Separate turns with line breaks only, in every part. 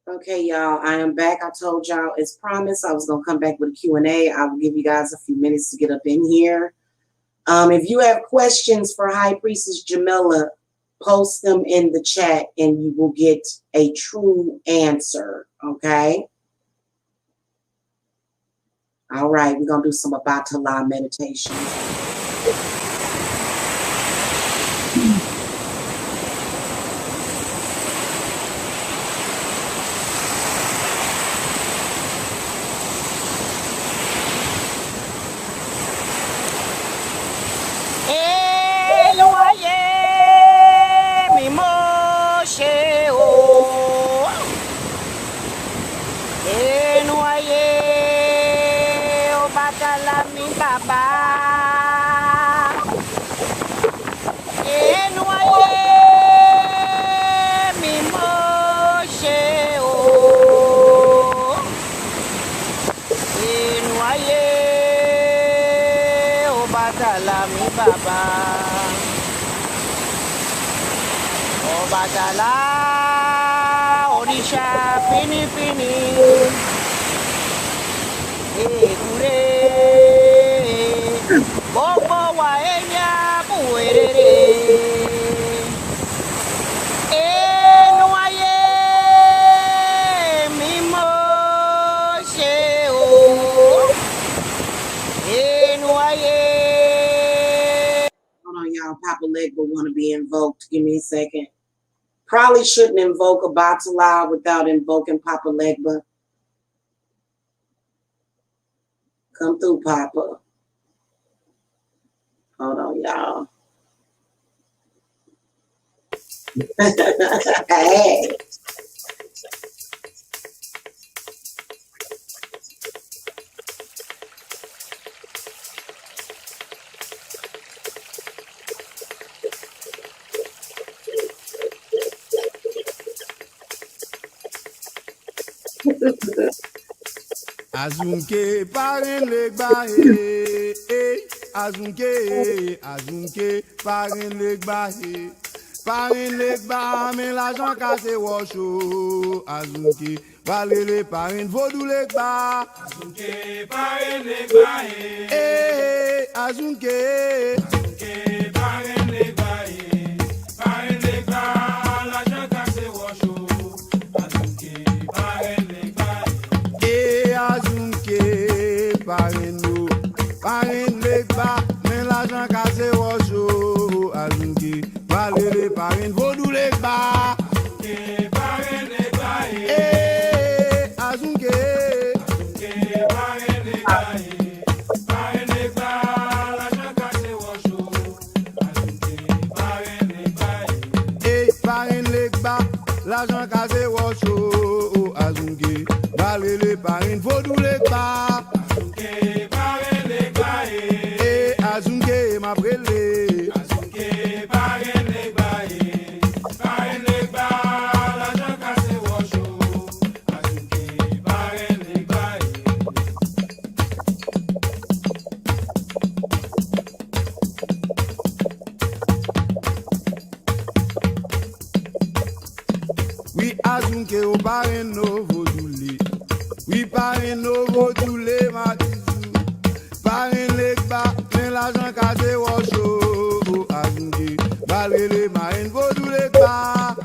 Okay, y'all, I am back. I told y'all as promised I was going to come back with a Q&A. I will give you guys a few minutes to get up in here. If you have questions for High Priestess Jamila, post them in the chat and you will get a true answer, okay? All right, we're going to do some Abatala meditation.
Obatala, Orisha, Fini Fini, Ekure, Bobo Waenya, Buere, Enoye, Mimo, Sheo, Enoye.
Hold on, y'all. Papa Leg will want to be invoked. Give me a second. Probably shouldn't invoke Abatala without invoking Papa Legba. Come through, Papa. Hold on, y'all. Hey.
Azunke parin legba azunke parin legba mais l'argent cassé washo azunke valele parin vodou legba azunke parin legba azunke parin legba l'argent cassé washo azunke parin legba azunke parin legba mais l'argent cassé washo azunke valele parin vodou legba azunke parin legba azunke parin legba l'argent cassé washo azunke parin legba l'argent cassé washo azunke valele parin vodou legba azunke parin legba azunke ma brele azunke parin legba l'argent cassé washo azunke parin legba oui azunke o parin no vodoule oui parin no vodoule ma tizou parin legba mais l'argent cassé washo azunke valele marin vodou legba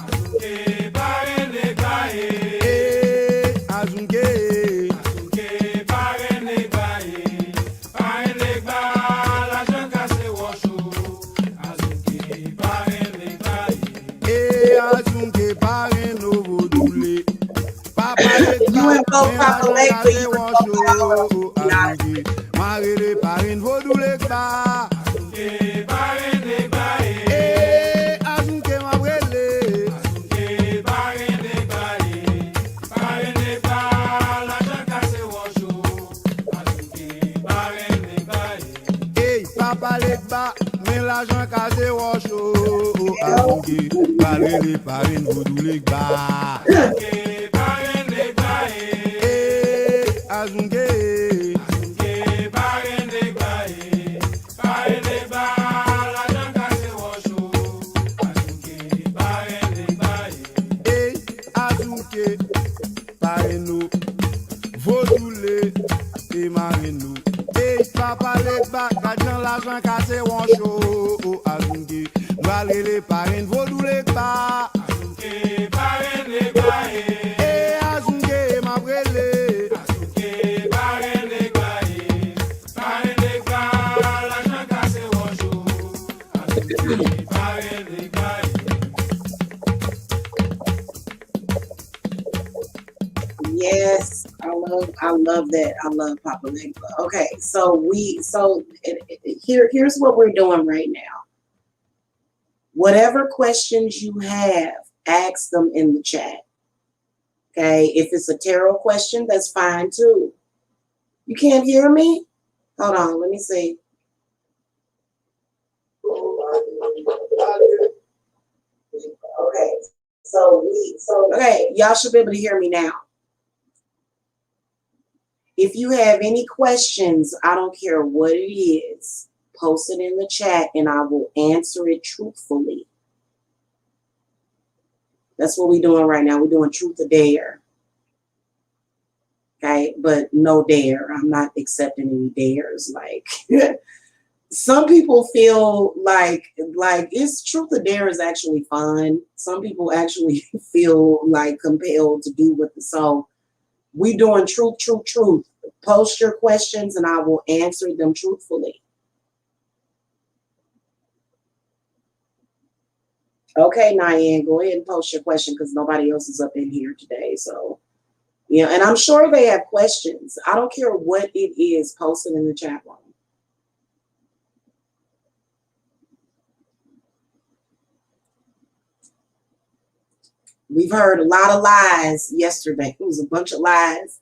azunke parin legba azunke parin legba l'argent cassé washo azunke parin legba azunke parin no vodoule papa legba mais azunke marele parin vodou legba azunke parin legba azunke ma brele azunke parin legba l'argent cassé washo azunke parin legba papa legba mais l'argent cassé washo azunke valele parin vodou legba azunke parin legba azunke parin legba l'argent cassé washo azunke parin legba azunke azouke, pare nou, vodoule, et mare nou. Et papa lek ba, kajan l'argent kase wan chou, azouke, valre le pare vodoule ba. Azouke, pare lek ba, et azouke, ma brele. Azouke, pare lek ba, pare lek ba, l'argent kase wan chou, azouke, pare lek ba.
Yes, I love that. I love Papa Legba. Okay, so here's what we're doing right now. Whatever questions you have, ask them in the chat. Okay, if it's a tarot question, that's fine too. You can't hear me? Hold on, let me see. Okay, okay, y'all should be able to hear me now. If you have any questions, I don't care what it is, post it in the chat and I will answer it truthfully. That's what we're doing right now. We're doing truth or dare. Okay, but no dare. I'm not accepting any dares. Like some people feel like it's truth or dare is actually fun. Some people actually feel like compelled to do what the so. We doing truth. Post your questions and I will answer them truthfully. Okay, Nyan, go ahead and post your question because nobody else is up in here today. So, yeah, and I'm sure they have questions. I don't care what it is, post it in the chat room. We've heard a lot of lies yesterday. It was a bunch of lies.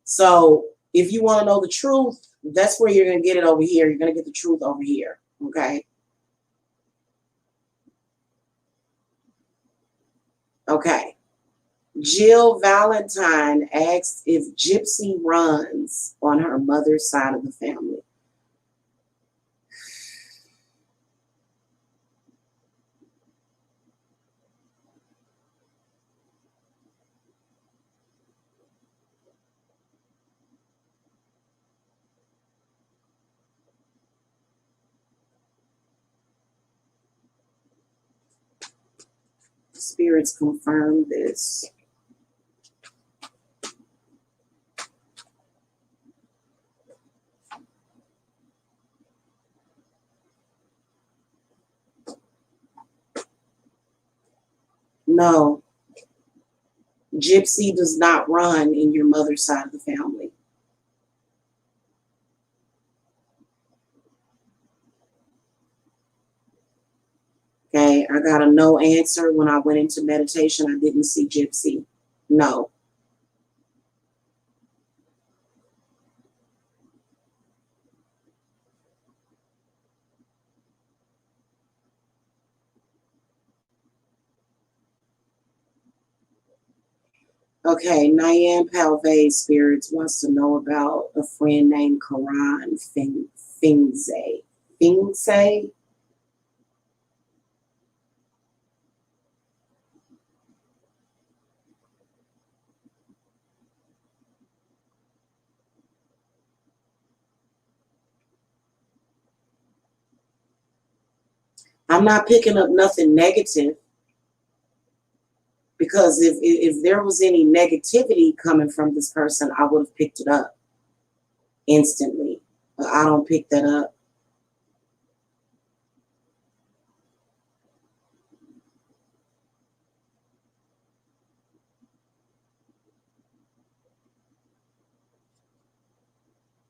So if you want to know the truth, that's where you're going to get it over here. You're going to get the truth over here. Okay. Okay. Jill Valentine asks if Gypsy runs on her mother's side of the family. Spirits confirm this. No, Gypsy does not run in your mother's side of the family. Okay, I got a no answer. When I went into meditation, I didn't see Gypsy. No. Okay, Nyan Palvey Spirits wants to know about a friend named Karan Fingse. Fingse? I'm not picking up nothing negative because if there was any negativity coming from this person, I would have picked it up instantly. But I don't pick that up.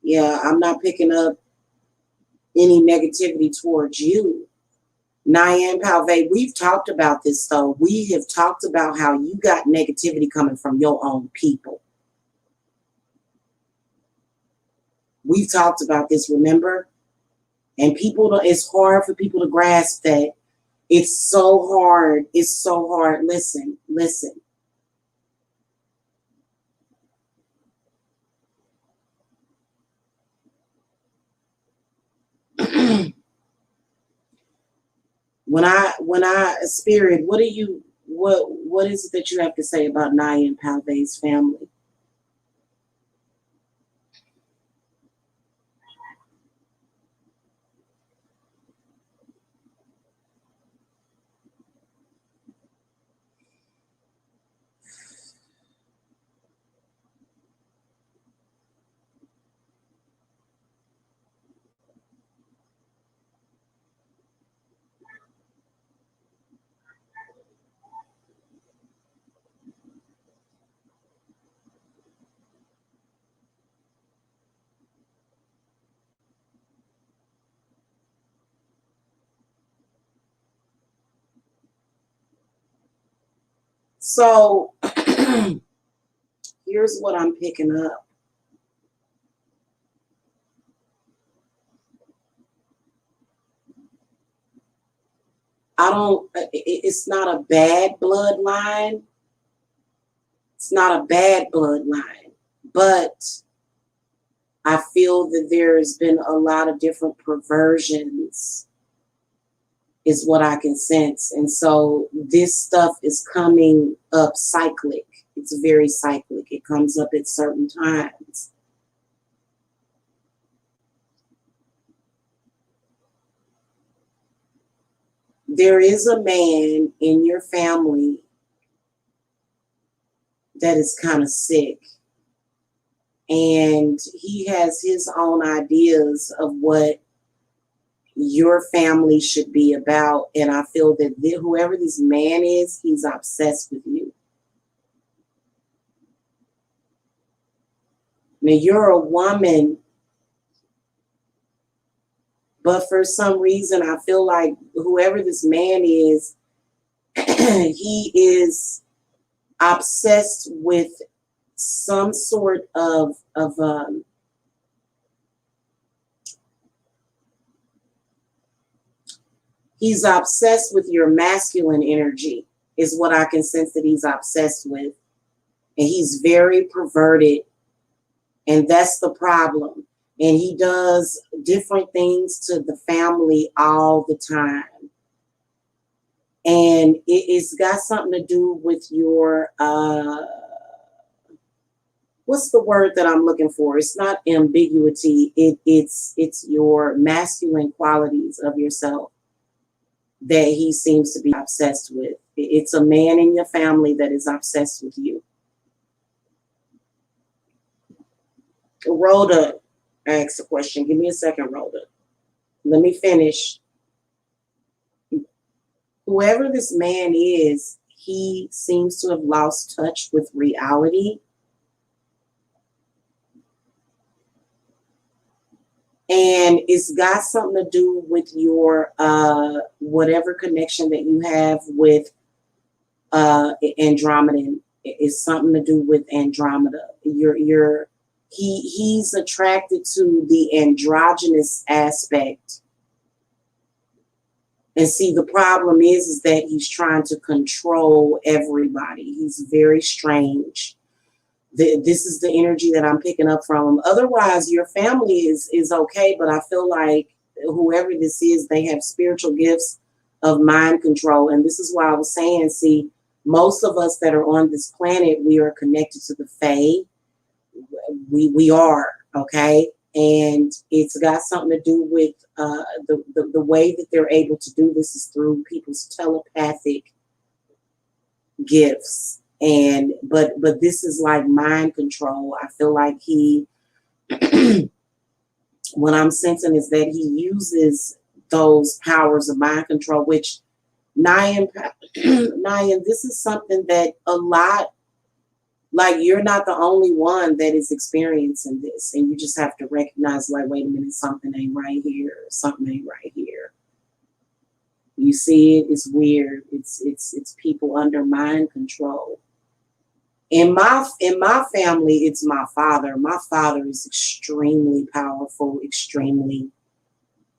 Yeah, I'm not picking up any negativity towards you. Nyan Palvey, we've talked about this though. We have talked about how you got negativity coming from your own people. We've talked about this, remember? And it's hard for people to grasp that. It's so hard. It's so hard. Listen. When I spirit, what are you what is it that you have to say about Naya and Palve's family? So here's what I'm picking up. It's not a bad bloodline. It's not a bad bloodline, but I feel that there's been a lot of different perversions, is what I can sense. And so this stuff is coming up cyclic. It's very cyclic. It comes up at certain times. There is a man in your family that is kind of sick. And he has his own ideas of what your family should be about. And I feel that whoever this man is, he's obsessed with you. Now, you're a woman, but for some reason, I feel like whoever this man is, he is obsessed with some sort of he's obsessed with your masculine energy, is what I can sense that he's obsessed with. And he's very perverted. And that's the problem. And he does different things to the family all the time. And it's got something to do with your, what's the word that I'm looking for? It's not ambiguity. It's your masculine qualities of yourself that he seems to be obsessed with. It's a man in your family that is obsessed with you. Rhoda asked a question. Give me a second, Rhoda. Let me finish. Whoever this man is, he seems to have lost touch with reality. And it's got something to do with your whatever connection that you have with Andromeda. It's something to do with Andromeda. He's attracted to the androgynous aspect. And see, the problem is that he's trying to control everybody. He's very strange. This is the energy that I'm picking up from him. Otherwise, your family is okay, but I feel like whoever this is, they have spiritual gifts of mind control. And this is why I was saying, see, most of us that are on this planet, we are connected to the Fae. We are, okay? And it's got something to do with the way that they're able to do this is through people's telepathic gifts. And but this is like mind control. I feel like he what I'm sensing is that he uses those powers of mind control, which Nyan, this is something that a lot, like, you're not the only one that is experiencing this, and you just have to recognize, like, wait a minute, something ain't right here, something ain't right here. You see it, it's weird. It's people under mind control. In my family, it's my father. My father is extremely powerful, extremely,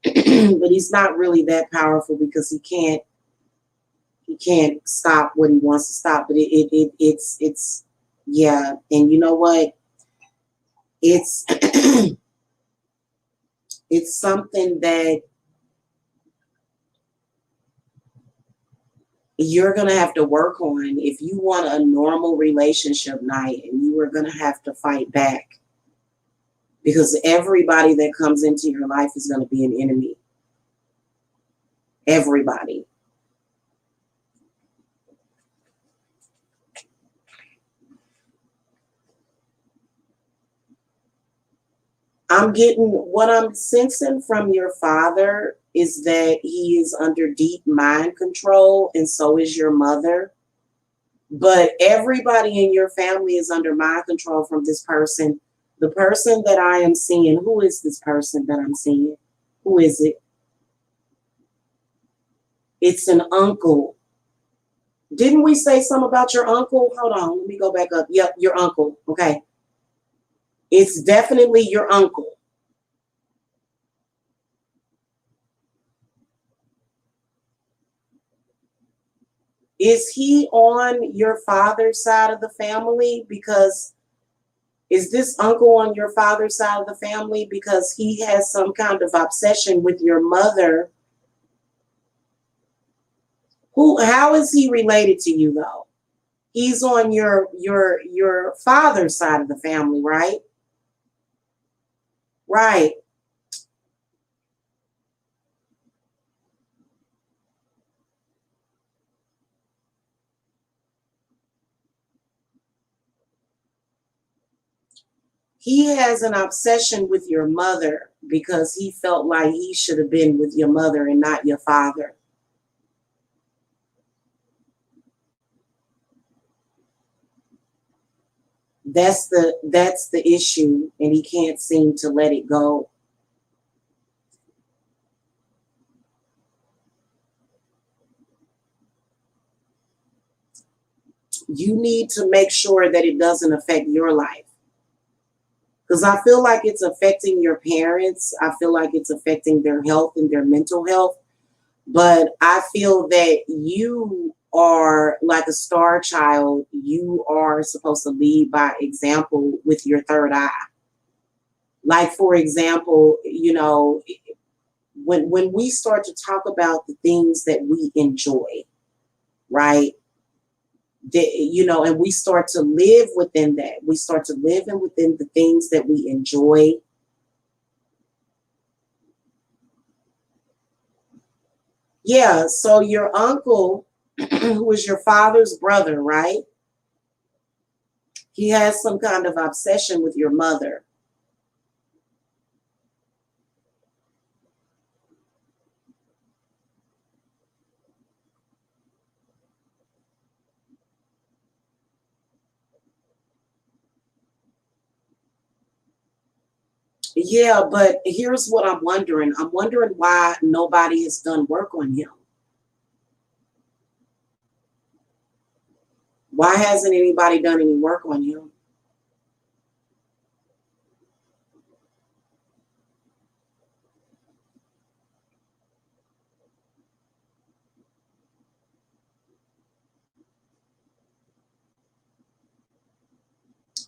but he's not really that powerful because he can't stop what he wants to stop. But it's yeah. And you know what? It's it's something that you're going to have to work on. If you want a normal relationship night, and you are going to have to fight back, because everybody that comes into your life is going to be an enemy. Everybody. What I'm sensing from your father is that he is under deep mind control, and so is your mother. But everybody in your family is under mind control from this person. The person that I am seeing, who is this person that I'm seeing? Who is it? It's an uncle. Didn't we say something about your uncle? Hold on, let me go back up. Yep, your uncle. Okay. It's definitely your uncle. Is he on your father's side of the family? Because is this uncle on your father's side of the family? Because he has some kind of obsession with your mother. How is he related to you though? He's on your father's side of the family, right? Right. He has an obsession with your mother because he felt like he should have been with your mother and not your father. That's the issue, and he can't seem to let it go. You need to make sure that it doesn't affect your life. Because I feel like it's affecting your parents. I feel like it's affecting their health and their mental health. But I feel that you are like a star child. You are supposed to lead by example with your third eye. Like, for example, when we start to talk about the things that we enjoy, right? And we start to live within that. We start to live in within the things that we enjoy. Yeah, so your uncle, who is your father's brother, right? He has some kind of obsession with your mother. Yeah, but here's what I'm wondering. I'm wondering why nobody has done work on him. Why hasn't anybody done any work on him?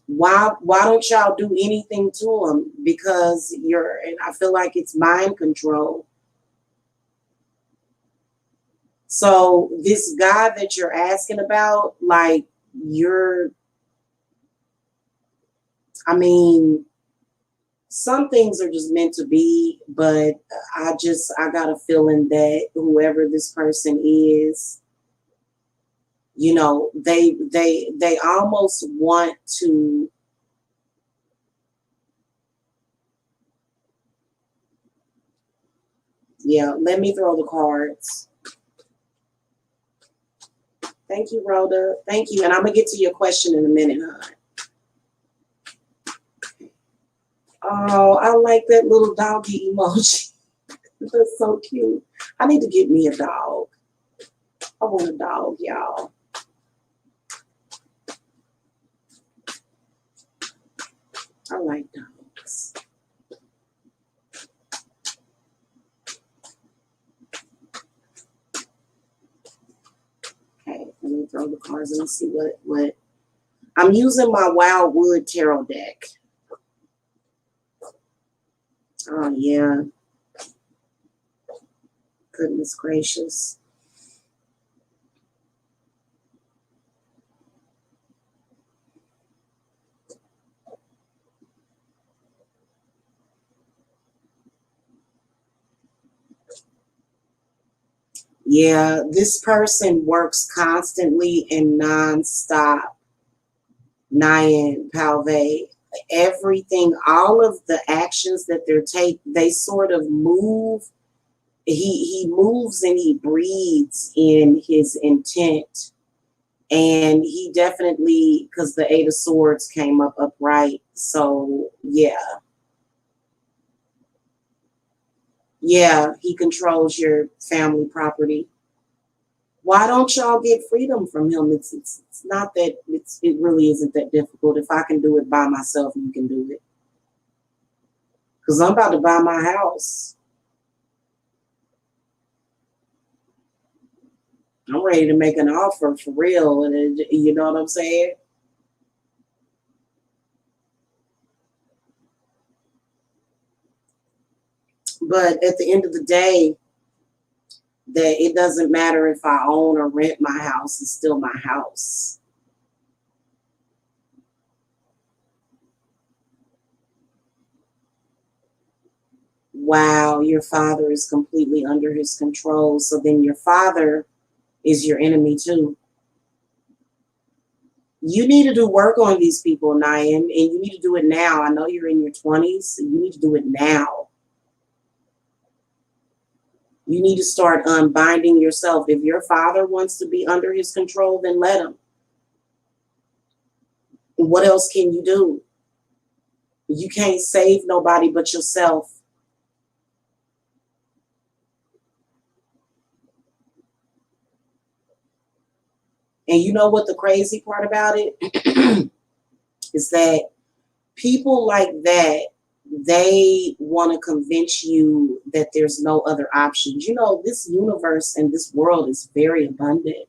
Why don't y'all do anything to him? Because and I feel like it's mind control. So this guy that you're asking about, like I mean, some things are just meant to be, but I got a feeling that whoever this person is, they almost want to. Yeah, let me throw the cards. Thank you, Rhoda. Thank you. And I'm gonna get to your question in a minute, hon. Oh, I like that little doggy emoji. That's so cute. I need to get me a dog. I want a dog, y'all. I like dogs. Okay, let me throw the cards and see what I'm using my Wildwood Tarot deck. Oh yeah. Goodness gracious. Yeah, this person works constantly and nonstop. Nyan Palve, everything, all of the actions that they're they sort of move. He moves and he breathes in his intent. And he definitely, because the Eight of Swords came up upright. So yeah. Yeah, he controls your family property. Why don't y'all get freedom from him? It's not that it really isn't that difficult. If I can do it by myself, you can do it. Because I'm about to buy my house. I'm ready to make an offer for real. And you know what I'm saying? But at the end of the day, that it doesn't matter if I own or rent my house, it's still my house. Wow, your father is completely under his control. So then your father is your enemy too. You need to do work on these people, Nayan, and you need to do it now. I know you're in your 20s. So you need to do it now. You need to start unbinding yourself. If your father wants to be under his control, then let him. What else can you do? You can't save nobody but yourself. And you know what the crazy part about it is that people like that, they want to convince you that there's no other options. You know, this universe and this world is very abundant.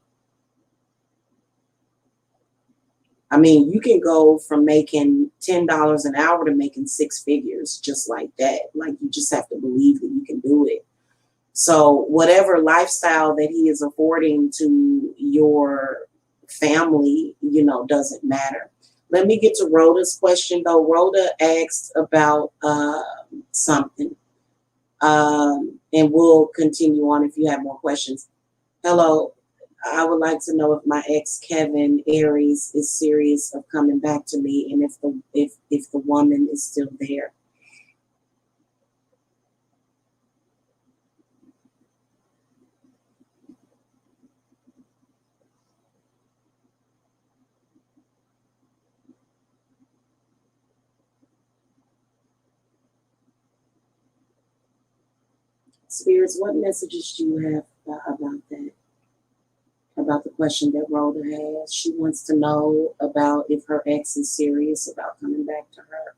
I mean, you can go from making $10 an hour to making six figures just like that. Like, you just have to believe that you can do it. So whatever lifestyle that he is affording to your family, you know, doesn't matter. Let me get to Rhoda's question, though. Rhoda asked about something, and we'll continue on if you have more questions. Hello, I would like to know if my ex Kevin Aries is serious of coming back to me, and if the woman is still there. Spirits, what messages do you have about that? About the question that Rhoda has. She wants to know about if her ex is serious about coming back to her.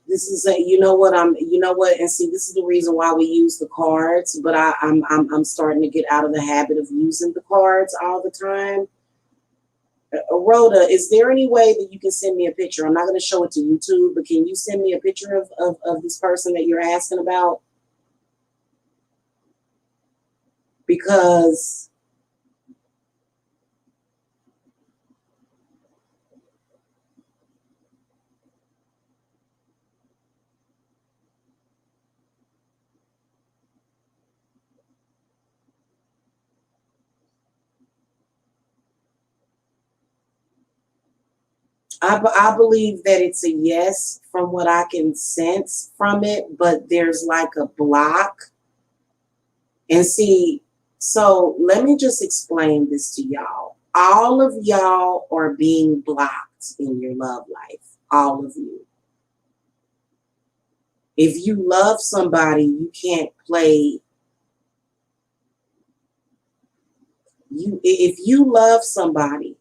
This is you know what, and see, this is the reason why we use the cards, but I'm starting to get out of the habit of using the cards all the time. Rhoda, is there any way that you can send me a picture? I'm not going to show it to YouTube, but can you send me a picture of this person that you're asking about? Because I believe that it's a yes from what I can sense from it, but there's like a block. And see, so let me just explain this to y'all. All of y'all are being blocked in your love life. All of you. If you love somebody, you can't play. If you love somebody,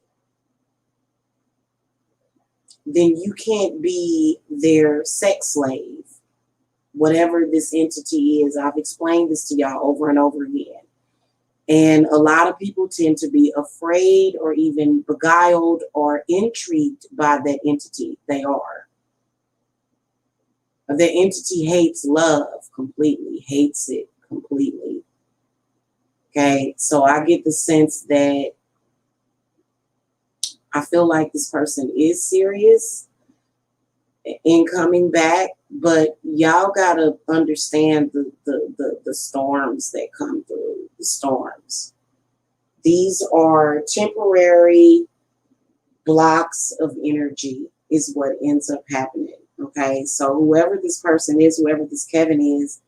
then you can't be their sex slave, whatever this entity is. I've explained this to y'all over and over again. And a lot of people tend to be afraid or even beguiled or intrigued by that entity. They are. The entity hates love completely, hates it completely. Okay, so I get the sense that I feel like this person is serious in coming back, but y'all gotta understand the storms that come through. The storms. These are temporary blocks of energy is what ends up happening. Okay, so whoever this person is, whoever this Kevin is,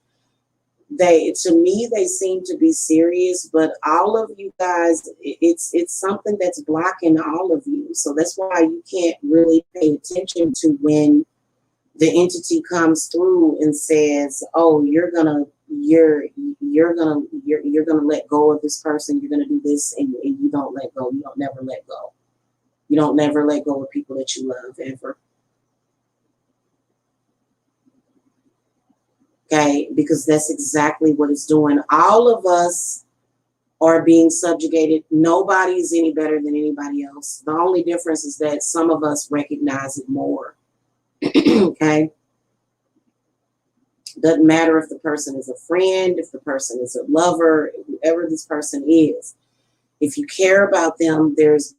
to me they seem to be serious, but all of you guys, it's something that's blocking all of you. So that's why you can't really pay attention to when the entity comes through and says, "Oh, you're gonna let go of this person. You're gonna do this," and you don't let go. You don't never let go. You don't never let go of people that you love ever. Okay, because that's exactly what it's doing. All of us are being subjugated. Nobody is any better than anybody else. The only difference is that some of us recognize it more. Okay. Doesn't matter if the person is a friend, if the person is a lover, whoever this person is. If you care about them, there's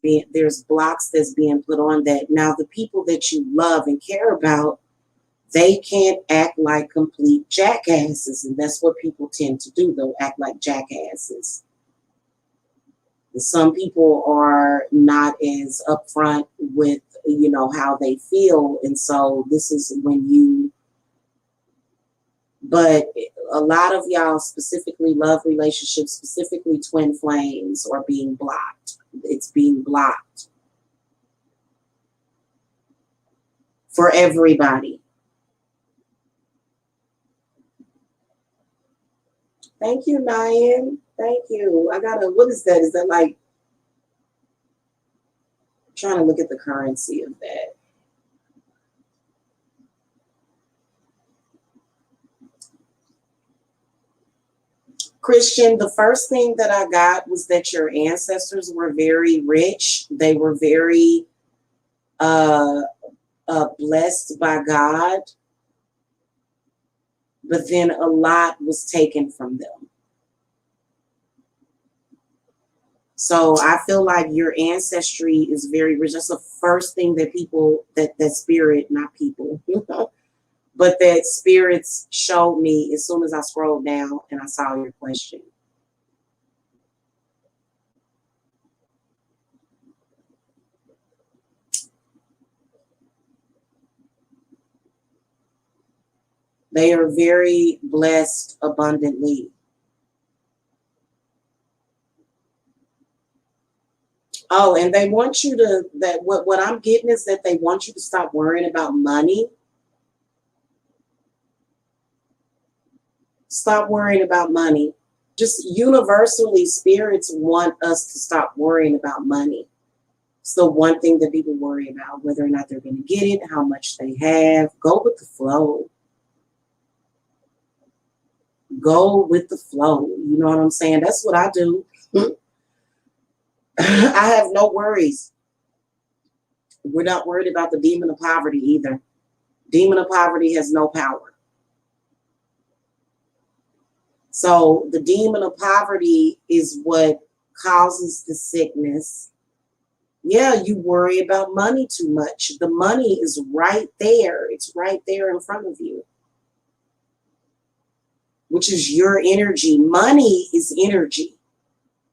blocks that's being put on that. Now, the people that you love and care about, they can't act like complete jackasses. And that's what people tend to do. They'll act like jackasses. And some people are not as upfront with, how they feel. And so this is when but a lot of y'all, specifically love relationships, specifically twin flames, are being blocked. It's being blocked for everybody. Thank you, Nyan. Thank you. What is that? Is that like, I'm trying to look at the currency of that. Christian, the first thing that I got was that your ancestors were very rich. They were very blessed by God, but then a lot was taken from them. So I feel like your ancestry is very rich. That's the first thing that people, that spirit, not people, but that spirits showed me as soon as I scrolled down and I saw your question. They are very blessed abundantly. Oh, and they want you to, what I'm getting is that they want you to stop worrying about money. Stop worrying about money. Just universally, spirits want us to stop worrying about money. It's the one thing that people worry about, whether or not they're going to get it, how much they have. Go with the flow. Go with the flow. You know what I'm saying? That's what I do. I have no worries. We're not worried about the demon of poverty either. Demon of poverty has no power. So the demon of poverty is what causes the sickness. Yeah, you worry about money too much. The money is right there. It's right there in front of you, which is your energy. Money is energy.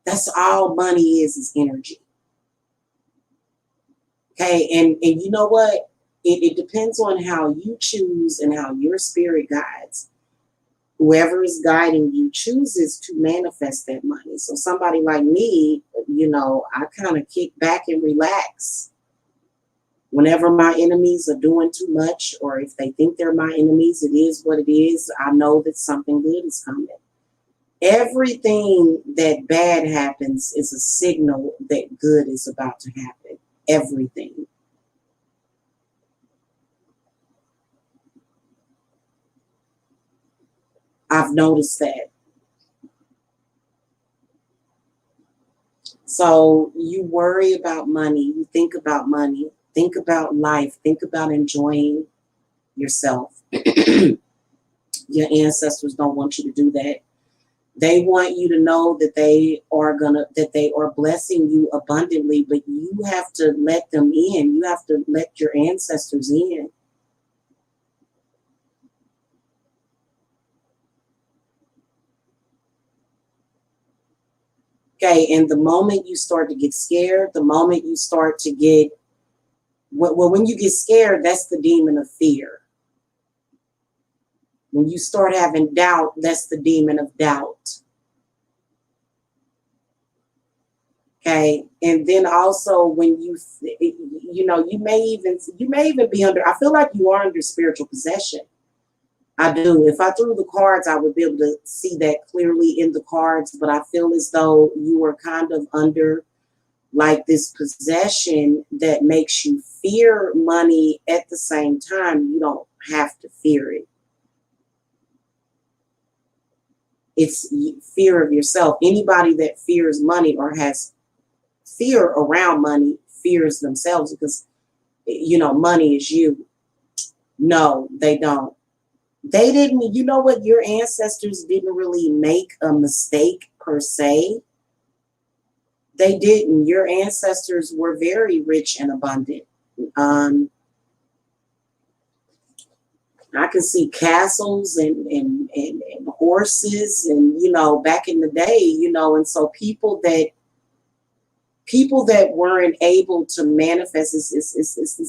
That's all money is energy. Okay, and you know what? It depends on how you choose and how your spirit guides. Whoever is guiding you chooses to manifest that money. So somebody like me, I kind of kick back and relax. Whenever my enemies are doing too much, or if they think they're my enemies, it is what it is. I know that something good is coming. Everything that bad happens is a signal that good is about to happen. Everything. I've noticed that. So you worry about money, you think about money, think about life, think about enjoying yourself. Your ancestors don't want you to do that. They want you to know that they are blessing you abundantly, but you have to let them in. You have to let your ancestors in. Okay, and the moment you start to get scared, the moment you start to get, well, when you get scared, that's the demon of fear. When you start having doubt, that's the demon of doubt. Okay, and then also when you may even be under. I feel like you are under spiritual possession. I do. If I threw the cards, I would be able to see that clearly in the cards. But I feel as though you are kind of under like this possession that makes you fear money. At the same time, you don't have to fear it. It's fear of yourself. Anybody that fears money or has fear around money fears themselves because, money is you. No, they don't. They didn't, you know what? Your ancestors didn't really make a mistake per se. They didn't. Your ancestors were very rich and abundant. I can see castles and horses and, back in the day, and so people that weren't able to manifest, it's the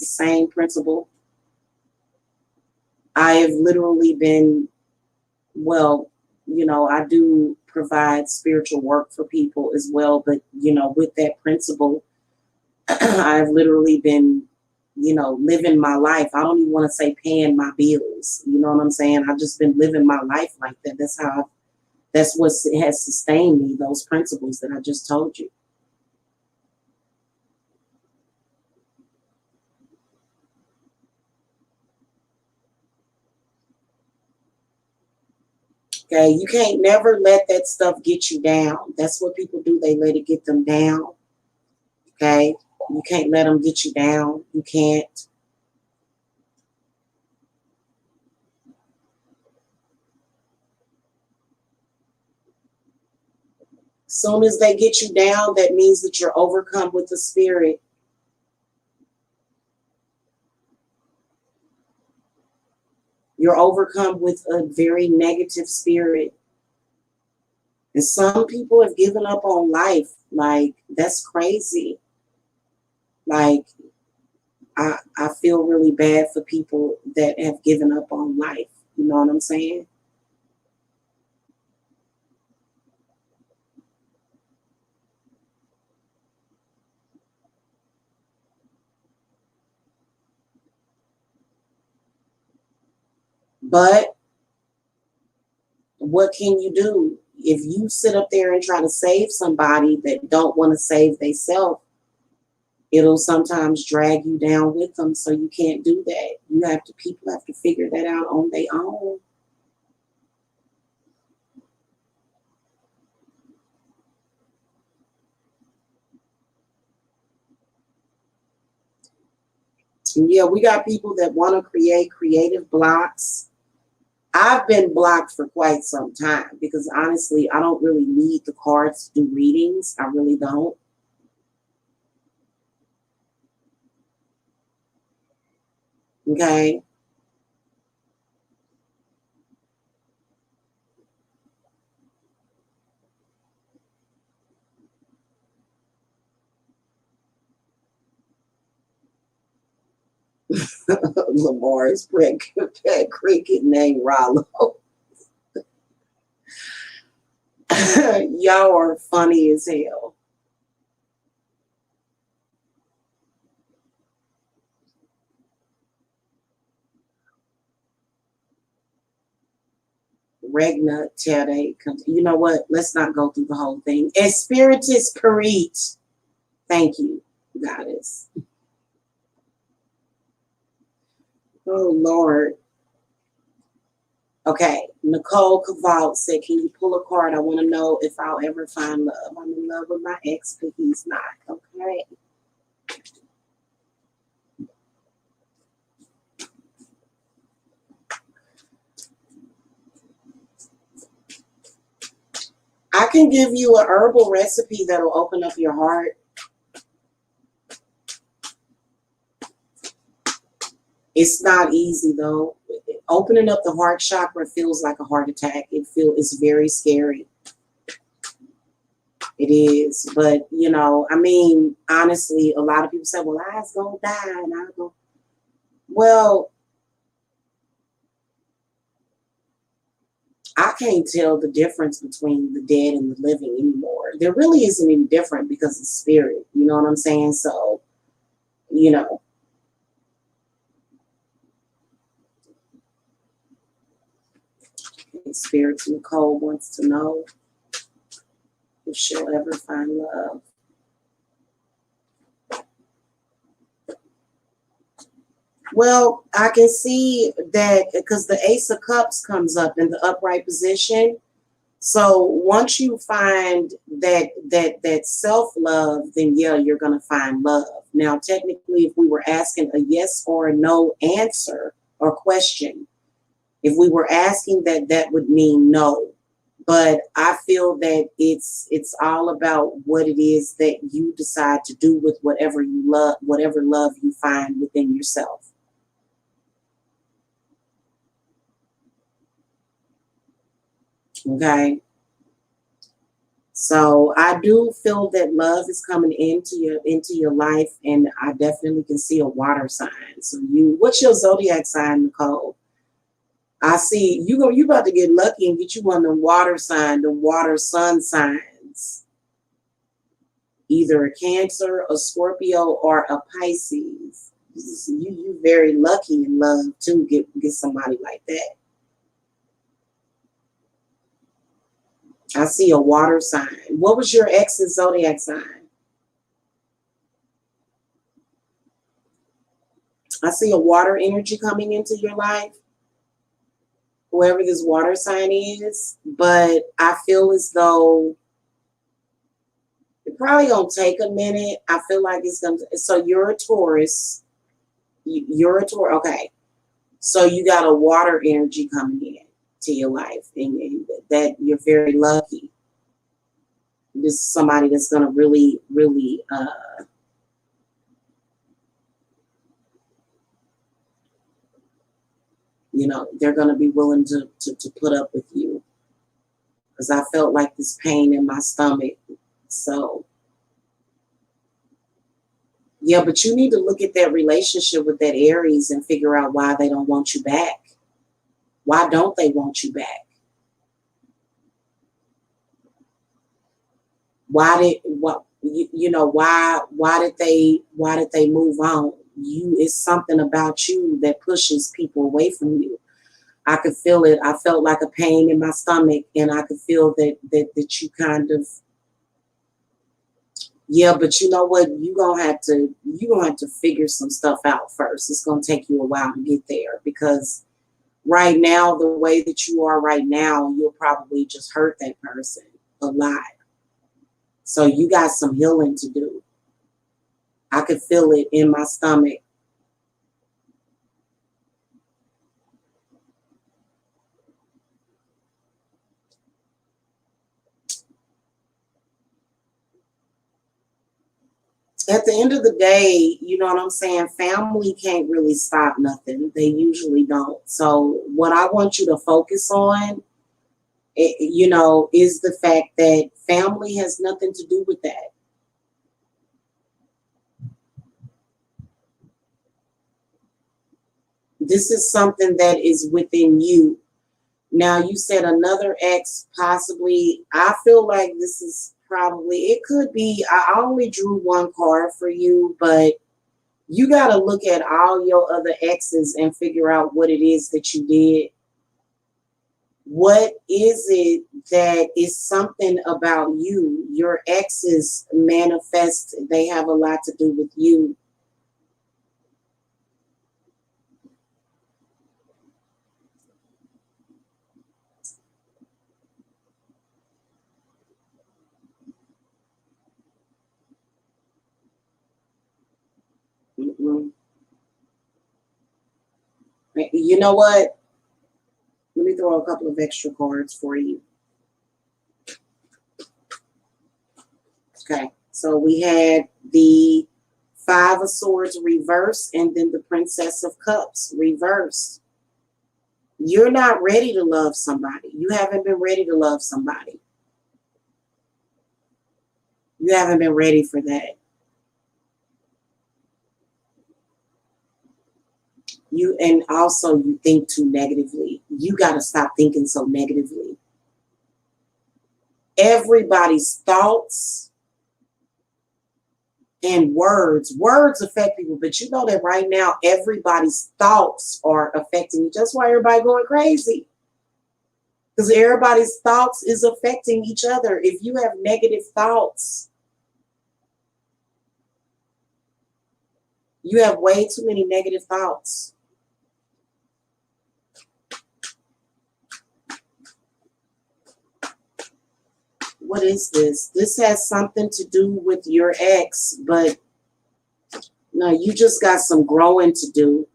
same principle. I have literally been, well, I do provide spiritual work for people as well, but with that principle, I've literally been, living my life. I don't even want to say paying my bills. You know what I'm saying? I've just been living my life like that. That's what has sustained me, those principles that I just told you. Okay, you can't never let that stuff get you down. That's what people do. They let it get them down. Okay, you can't let them get you down. You can't. Soon as they get you down, that means that you're overcome with the spirit. You're overcome with a very negative spirit. And some people have given up on life. Like, that's crazy. Like, I feel really bad for people that have given up on life. You know what I'm saying? But what can you do? If you sit up there and try to save somebody that don't want to save themselves, it'll sometimes drag you down with them. So you can't do that. People have to figure that out on their own. And yeah, we got people that want to create creative blocks. I've been blocked for quite some time because honestly, I don't really need the cards to do readings. I really don't. Okay. Lamar's pet cricket named Rollo. Y'all are funny as hell. Regna Tere. You know what? Let's not go through the whole thing. Espiritus Perit. Thank you, goddess. Oh, Lord. Okay. Nicole Cavalt said, can you pull a card? I want to know if I'll ever find love. I'm in love with my ex, but he's not. Okay. I can give you a herbal recipe that'll open up your heart. It's not easy though. Opening up the heart chakra feels like a heart attack. It's very scary. It is. But you know, I mean, honestly, a lot of people say, well, I was gonna die and I go, well, I can't tell the difference between the dead and the living anymore. There really isn't any different because it's spirit. You know what I'm saying? So, you know. Spirit Nicole wants to know if she'll ever find love. Well, I can see that because the Ace of Cups comes up in the upright position. So once you find that self-love, then yeah, you're gonna find love. Now, technically, if we were asking a yes or a no answer or question, if we were asking that, that would mean no. But I feel that it's all about what it is that you decide to do with whatever you love, whatever love you find within yourself. Okay. So I do feel that love is coming into your life, and I definitely can see a water sign. So what's your zodiac sign, Nicole? I see you about to get lucky and get you one of the water sign, the water sun signs. Either a Cancer, a Scorpio, or a Pisces. You very lucky in love too. Get somebody like that. I see a water sign. What was your ex's zodiac sign? I see a water energy coming into your life, whoever this water sign is, but I feel as though it probably gonna take a minute. I feel like it's gonna. So you're a Taurus. You're a Taurus. Okay. So you got a water energy coming in to your life, and that you're very lucky. This is somebody that's gonna really, really, you know, they're gonna be willing to put up with you. Because I felt like this pain in my stomach. So yeah, but you need to look at that relationship with that Aries and figure out why they don't want you back. Why don't they want you back? Why did they move on? It's something about you that pushes people away from you. I could feel it. I felt like a pain in my stomach, and I could feel that you kind of, yeah, but you know what? You're gonna have to figure some stuff out first. It's gonna take you a while to get there, because right now, the way that you are right now, you'll probably just hurt that person a lot. So you got some healing to do. I could feel it in my stomach. At the end of the day, you know what I'm saying? Family can't really stop nothing. They usually don't. So what I want you to focus on, is the fact that family has nothing to do with that. This is something that is within you. Now, you said another ex, possibly. I feel like this is probably, it could be, I only drew one card for you, but you got to look at all your other exes and figure out what it is that you did. What is it that is something about you? Your exes manifest, they have a lot to do with you. Mm-mm. You know what? Let me throw a couple of extra cards for you. Okay, so we had the Five of Swords reverse and then the Princess of Cups reversed. You're not ready to love somebody. You haven't been ready to love somebody. You haven't been ready for that. And also you think too negatively. You got to stop thinking so negatively. Everybody's thoughts and words affect people, but you know that right now everybody's thoughts are affecting you. That's why everybody going crazy, because everybody's thoughts is affecting each other. If you have negative thoughts, you have way too many negative thoughts. What is this? This has something to do with your ex, but no, you just got some growing to do.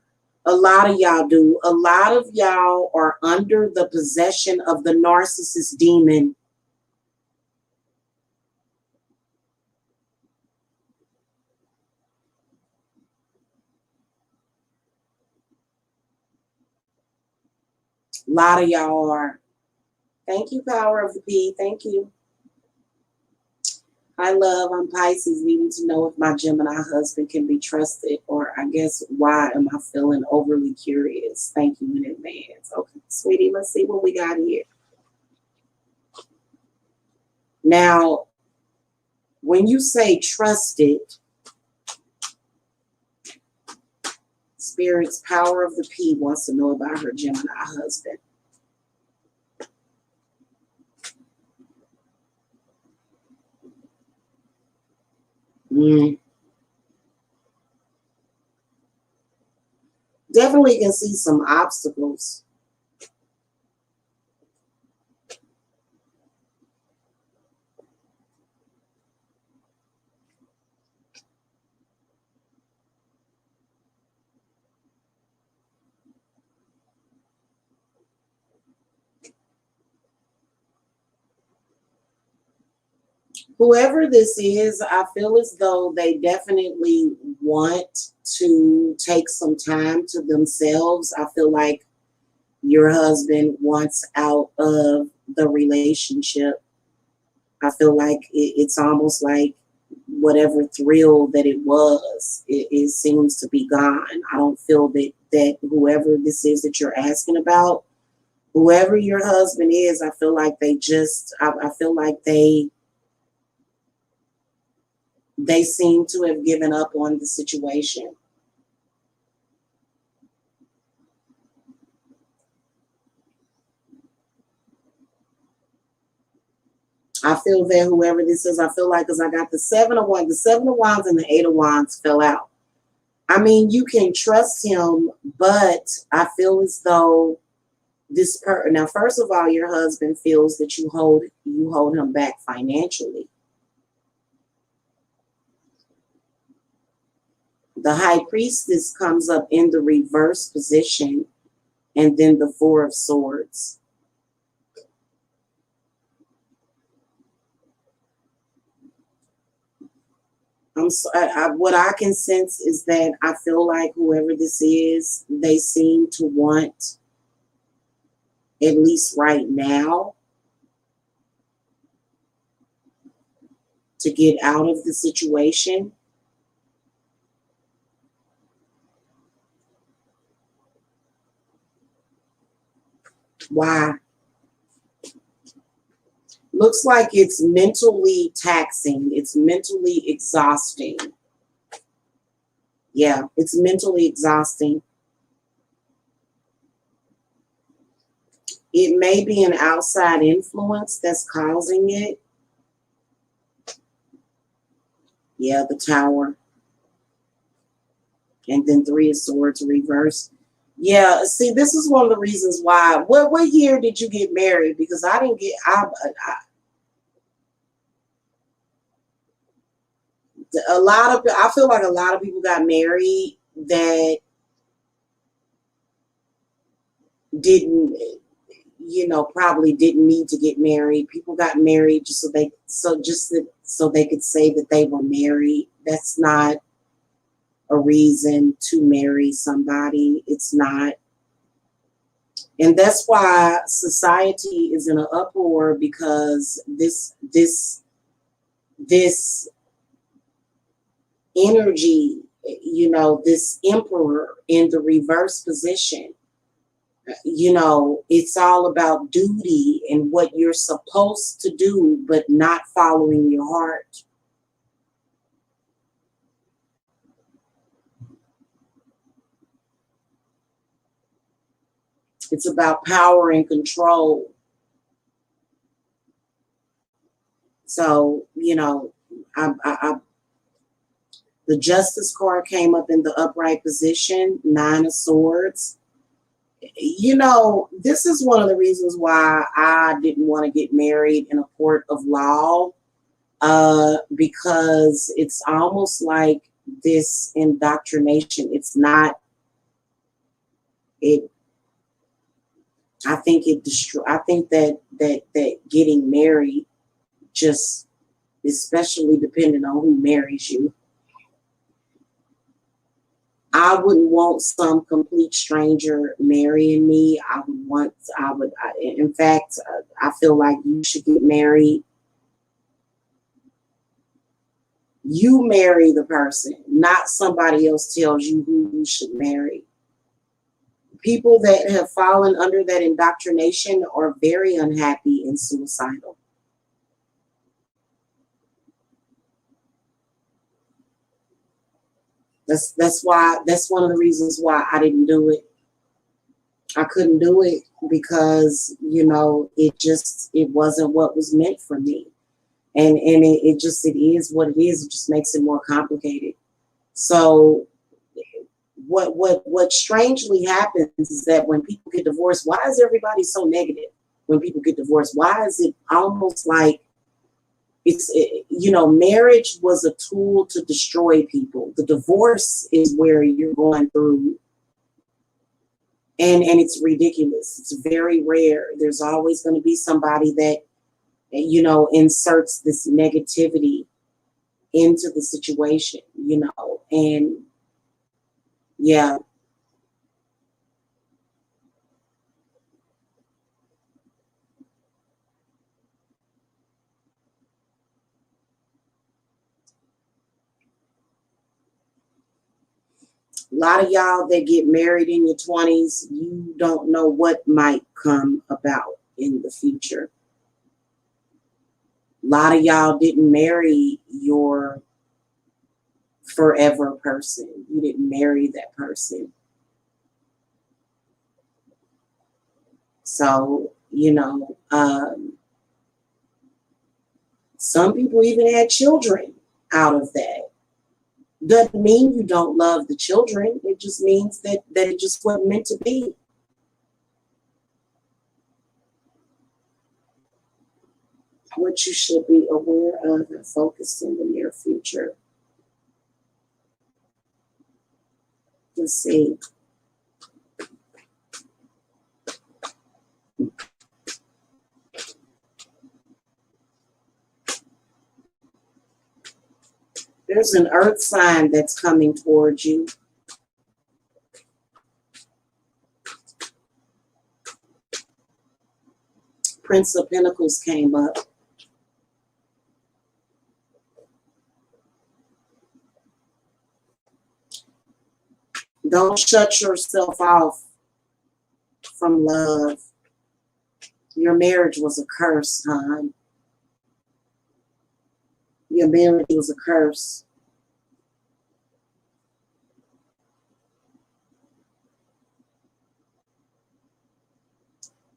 A lot of y'all do. A lot of y'all are under the possession of the narcissist demon. A lot of y'all are. Thank you, Power of the P. Thank you. Hi, love. I'm Pisces, needing to know if my Gemini husband can be trusted, or I guess why am I feeling overly curious? Thank you in advance. Okay, sweetie, let's see what we got here. Now, when you say trusted, Spirit's Power of the P wants to know about her Gemini husband. Definitely can see some obstacles. Whoever this is, I feel as though they definitely want to take some time to themselves. I feel like your husband wants out of the relationship. I feel like it's almost like whatever thrill that it seems to be gone. I don't feel that whoever this is that you're asking about, whoever your husband is, I feel like I feel like they seem to have given up on the situation. I feel that whoever this is, I feel like, because I got the Seven of Wands and the Eight of Wands fell out. I mean, you can trust him, but I feel as though now, first of all, your husband feels that you hold him back financially. The High Priestess comes up in the reverse position, and then the Four of Swords. What I can sense is that I feel like whoever this is, they seem to want, at least right now, to get out of the situation. Why? Looks like it's mentally taxing. It's mentally exhausting. Yeah, it's mentally exhausting. It may be an outside influence that's causing it. Yeah, the Tower. And then Three of Swords reversed. Yeah, see, this is one of the reasons why. What year did you get married? Because I didn't get. A lot of. I feel like a lot of people got married that didn't. Probably didn't need to get married. People got married just so they could say that they were married. That's not a reason to marry somebody. It's not. And that's why society is in an uproar, because this energy, this emperor in the reverse position, it's all about duty and what you're supposed to do, but not following your heart. It's about power and control. So, the Justice card came up in the upright position, Nine of Swords. This is one of the reasons why I didn't want to get married in a court of law, because it's almost like this indoctrination. It's not, it, I think that getting married, just especially depending on who marries you, I wouldn't want some complete stranger marrying me. In fact, I feel like you should get married. You marry the person, not somebody else tells you who you should marry. People that have fallen under that indoctrination are very unhappy and suicidal. That's one of the reasons why I didn't do it. I couldn't do it because, it wasn't what was meant for me. And it is what it is. It just makes it more complicated. So what strangely happens is that when people get divorced, why is everybody so negative when people get divorced? Why is it almost like marriage was a tool to destroy people. The divorce is where you're going through, and it's ridiculous. It's very rare. There's always going to be somebody that, inserts this negativity into the situation, and yeah. A lot of y'all that get married in your 20s, you don't know what might come about in the future. A lot of y'all didn't marry your forever person. You didn't marry that person. So, some people even had children out of that. Doesn't mean you don't love the children. It just means that it just wasn't meant to be. What you should be aware of and focused in the near future. Let's see. There's an earth sign that's coming towards you. Prince of Pentacles came up. Don't shut yourself off from love. Your marriage was a curse, hon. Your marriage was a curse.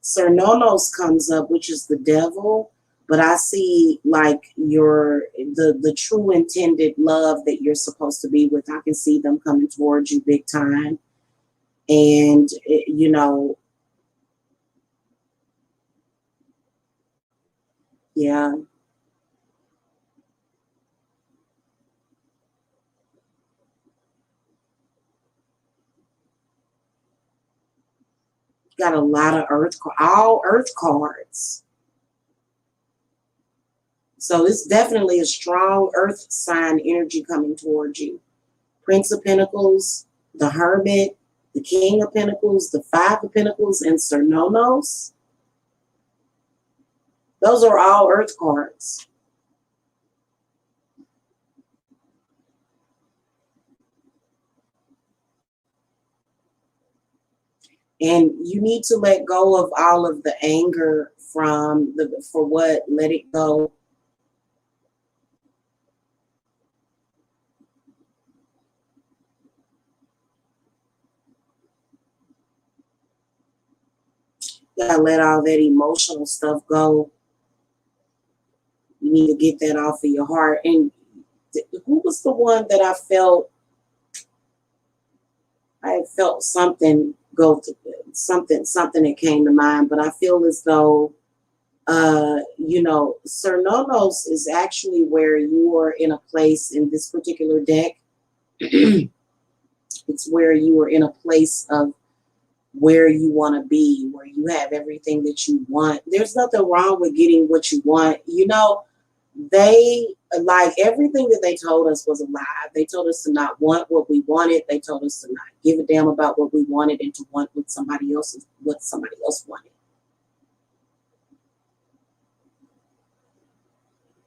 Sir Nonos comes up, which is the devil, but I see like the true intended love that you're supposed to be with. I can see them coming towards you big time. And, you know, yeah. Got a lot of all earth cards. So it's definitely a strong earth sign energy coming towards you. Prince of Pentacles, the Hermit, the King of Pentacles, the Five of Pentacles, and Sir Nonos. Those are all earth cards. And you need to let go of all of the anger from for what? Let it go. You gotta let all that emotional stuff go. You need to get that off of your heart. And who was the one that I felt something go to something that came to mind, but I feel as though you know, Sir Nonos is actually where you are in a place in this particular deck. It's where you are in a place of where you want to be, where you have everything that you want. There's nothing wrong with getting what you want. You know, they like everything that they told us was a lie. They told us to not want what we wanted. They told us to not give a damn about what we wanted and to want what somebody else wanted.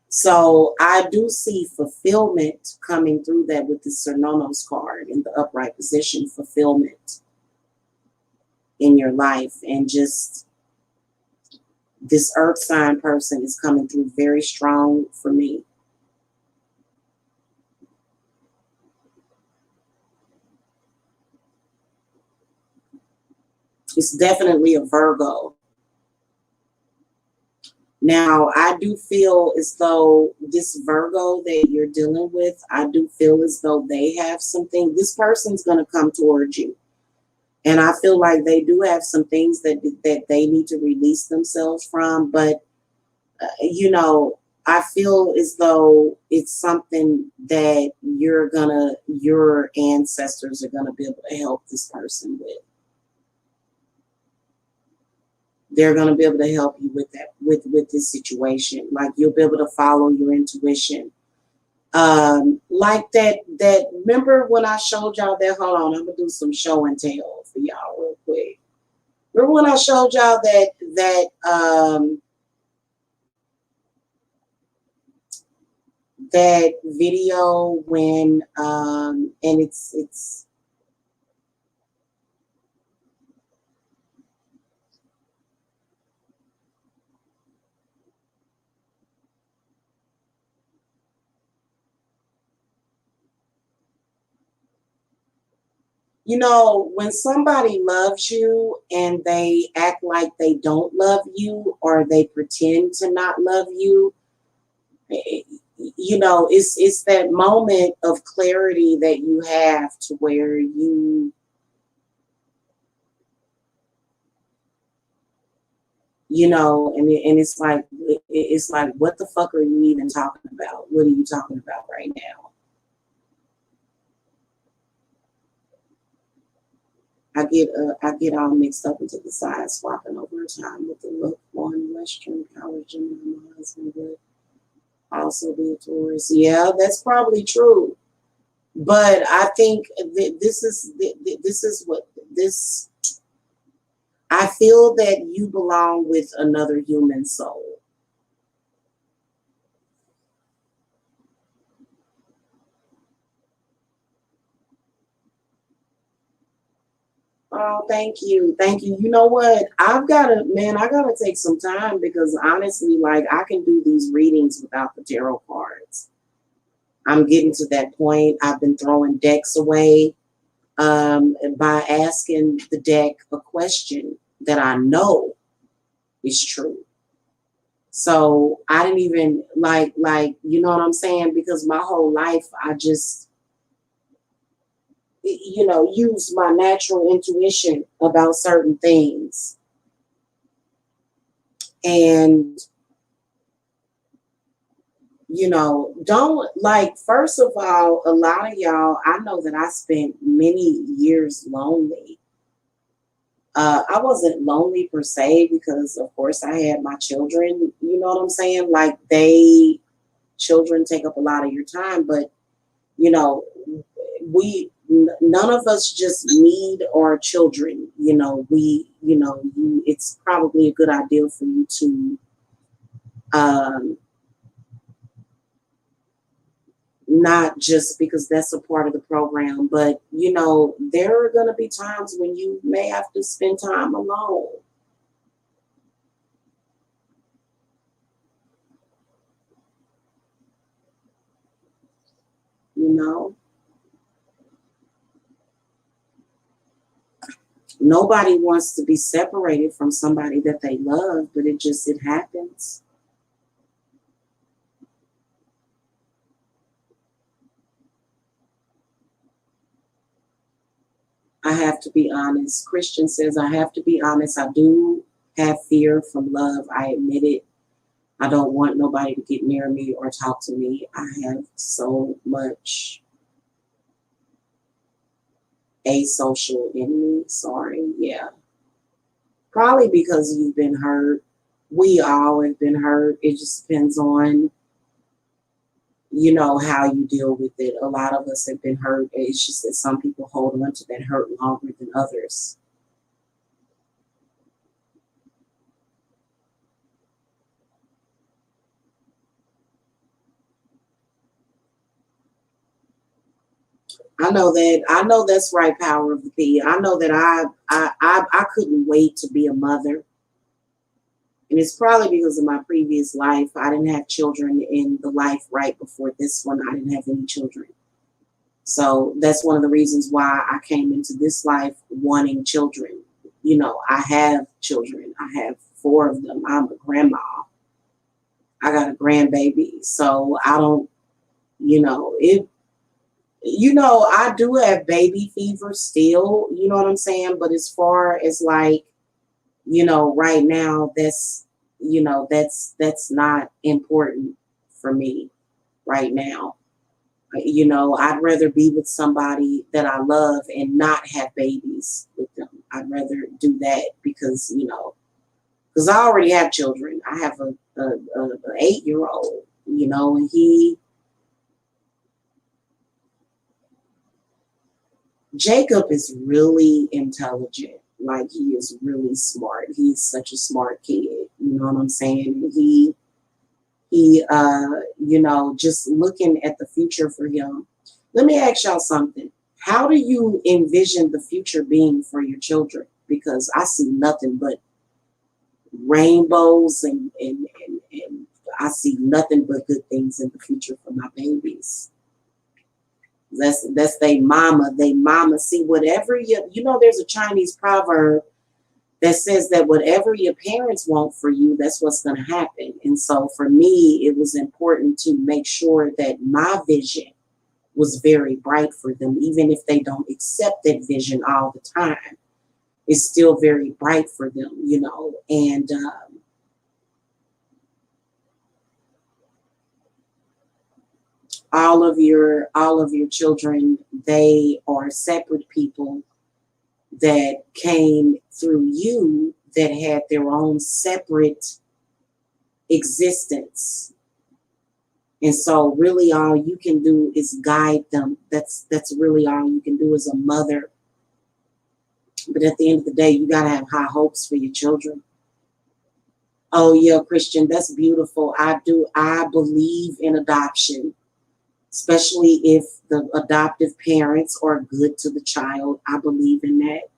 So I do see fulfillment coming through that with the Sir Nonos card in the upright position, fulfillment in your life. And just this earth sign person is coming through very strong for me. It's definitely a Virgo. Now, I do feel as though this Virgo that you're dealing with, I do feel as though they have something. This person's going to come towards you. And I feel like they do have some things that they need to release themselves from. But, you know, I feel as though it's something that your ancestors are going to be able to help this person with. They're going to be able to help you with that, with this situation. Like you'll be able to follow your intuition. Like that, remember when I showed y'all that, hold on, I'm going to do some show and tell for y'all real quick. Remember when I showed y'all that video when, and it's, you know, when somebody loves you and they act like they don't love you or they pretend to not love you, you know, it's that moment of clarity that you have to where you know, and it's like, what the fuck are you even talking about? What are you talking about right now? I get all mixed up into the side swapping over time with the look on Western College and my husband would also be a Taurus. Yeah, that's probably true. But I think this is what this. I feel that you belong with another human soul. Oh, thank you. Thank you. You know what? I gotta take some time because honestly, like I can do these readings without the tarot cards. I'm getting to that point. I've been throwing decks away by asking the deck a question that I know. is true. So I didn't even like, you know what I'm saying? Because my whole life, I just, use my natural intuition about certain things. And, don't like, first of all, a lot of y'all, I know that I spent many years lonely. I wasn't lonely per se because, of course, I had my children. You know what I'm saying? Like, children take up a lot of your time, but you know, none of us just need our children. It's probably a good idea for you to not just because that's a part of the program, but there are going to be times when you may have to spend time alone. Nobody wants to be separated from somebody that they love, but it happens. I have to be honest. Christian says, I have to be honest. I do have fear from love. I admit it. I don't want nobody to get near me or talk to me. I have so much asocial in me. Sorry. Yeah. Probably because you've been hurt. We all have been hurt. It just depends on, how you deal with it. A lot of us have been hurt. It's just that some people hold on to that hurt longer than others. I know that's right, power of the P. I know that I couldn't wait to be a mother. And it's probably because of my previous life. I didn't have children in the life right before this one. I didn't have any children. So that's one of the reasons why I came into this life wanting children. I have children. I have 4 of them. I'm a grandma. I got a grandbaby. So I don't, I do have baby fever still, you know what I'm saying? But as far as like, right now, that's not important for me right now. I'd rather be with somebody that I love and not have babies with them. I'd rather do that because I already have children. I have a 8-year-old, and Jacob is really intelligent. Like, he is really smart. He's such a smart kid. You know what I'm saying? He just looking at the future for him. Let me ask y'all something. How do you envision the future being for your children? Because I see nothing but rainbows and I see nothing but good things in the future for my babies. That's they mama. They mama. See, whatever there's a Chinese proverb that says that whatever your parents want for you, that's what's going to happen. And so for me, it was important to make sure that my vision was very bright for them, even if they don't accept that vision all the time. It's still very bright for them, and all of your children, they are separate people that came through you that had their own separate existence. And so really all you can do is guide them. That's really all you can do as a mother. But at the end of the day, you got to have high hopes for your children. Oh yeah, Christian, that's beautiful. I believe in adoption, especially if the adoptive parents are good to the child. I believe in that.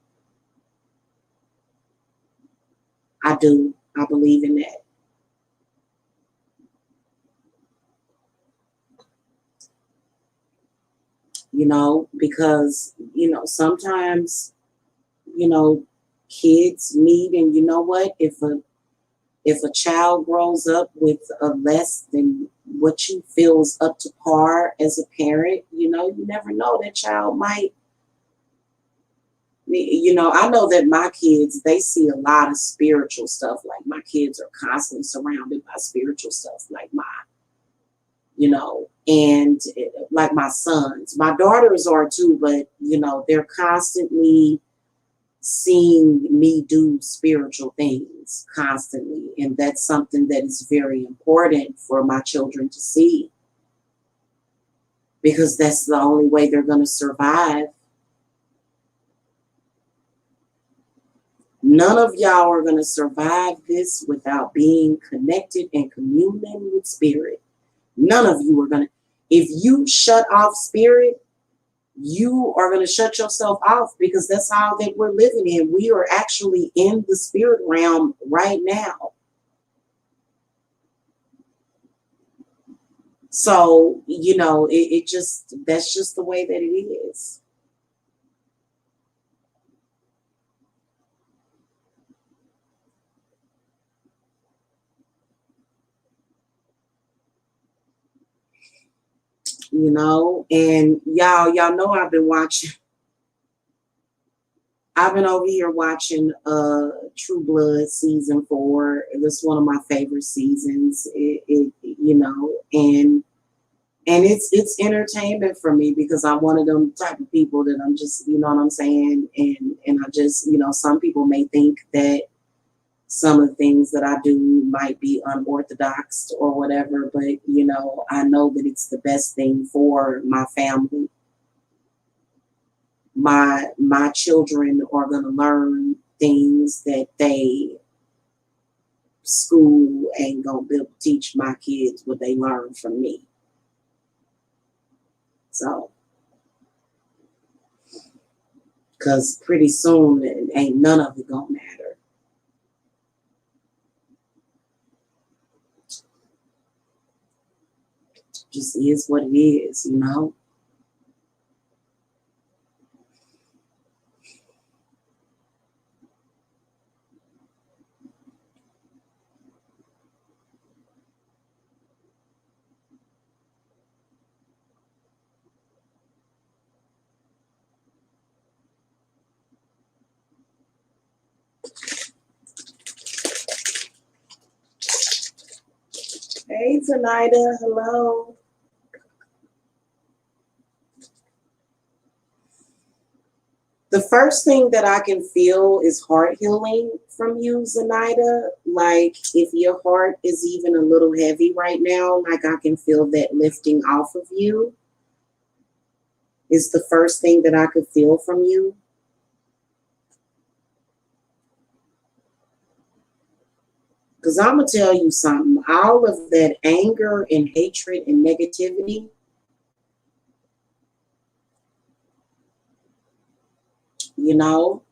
I do. I believe in that. Because, sometimes, kids need, and you know what, if If a child grows up with a less than what you feel is up to par as a parent, you know, you never know, that child might, you know, I know that my kids, they see a lot of spiritual stuff. Like my kids are constantly surrounded by spiritual stuff, like my, you know, and like my sons. My daughters are too, but, you know, they're constantly seeing me do spiritual things constantly. And that's something that is very important for my children to see, because that's the only way they're going to survive. None of y'all are going to survive this without being connected and communing with spirit. None of you are going to. If you shut off spirit, you are going to shut yourself off, because that's how that we're living in. We are actually in the spirit realm right now. So, you know, it just, that's just the way that it is. You know, and y'all know I've been over here watching True Blood season 4. It's one of my favorite seasons. It you know, and it's entertainment for me, because I'm one of them type of people that I'm just, you know what I'm saying, and I just, you know, some people may think that some of the things that I do might be unorthodox or whatever, but you know, I know that it's the best thing for my family. My children are going to learn things that school ain't going to be able to teach my kids what they learn from me. So, because pretty soon it ain't none of it going to matter. Just is what it is, you know? Hey, Zenaida, hello. The first thing that I can feel is heart healing from you, Zenaida. Like if your heart is even a little heavy right now, like I can feel that lifting off of you is the first thing that I could feel from you. Because I'm going to tell you something. All of that anger and hatred and negativity, you know,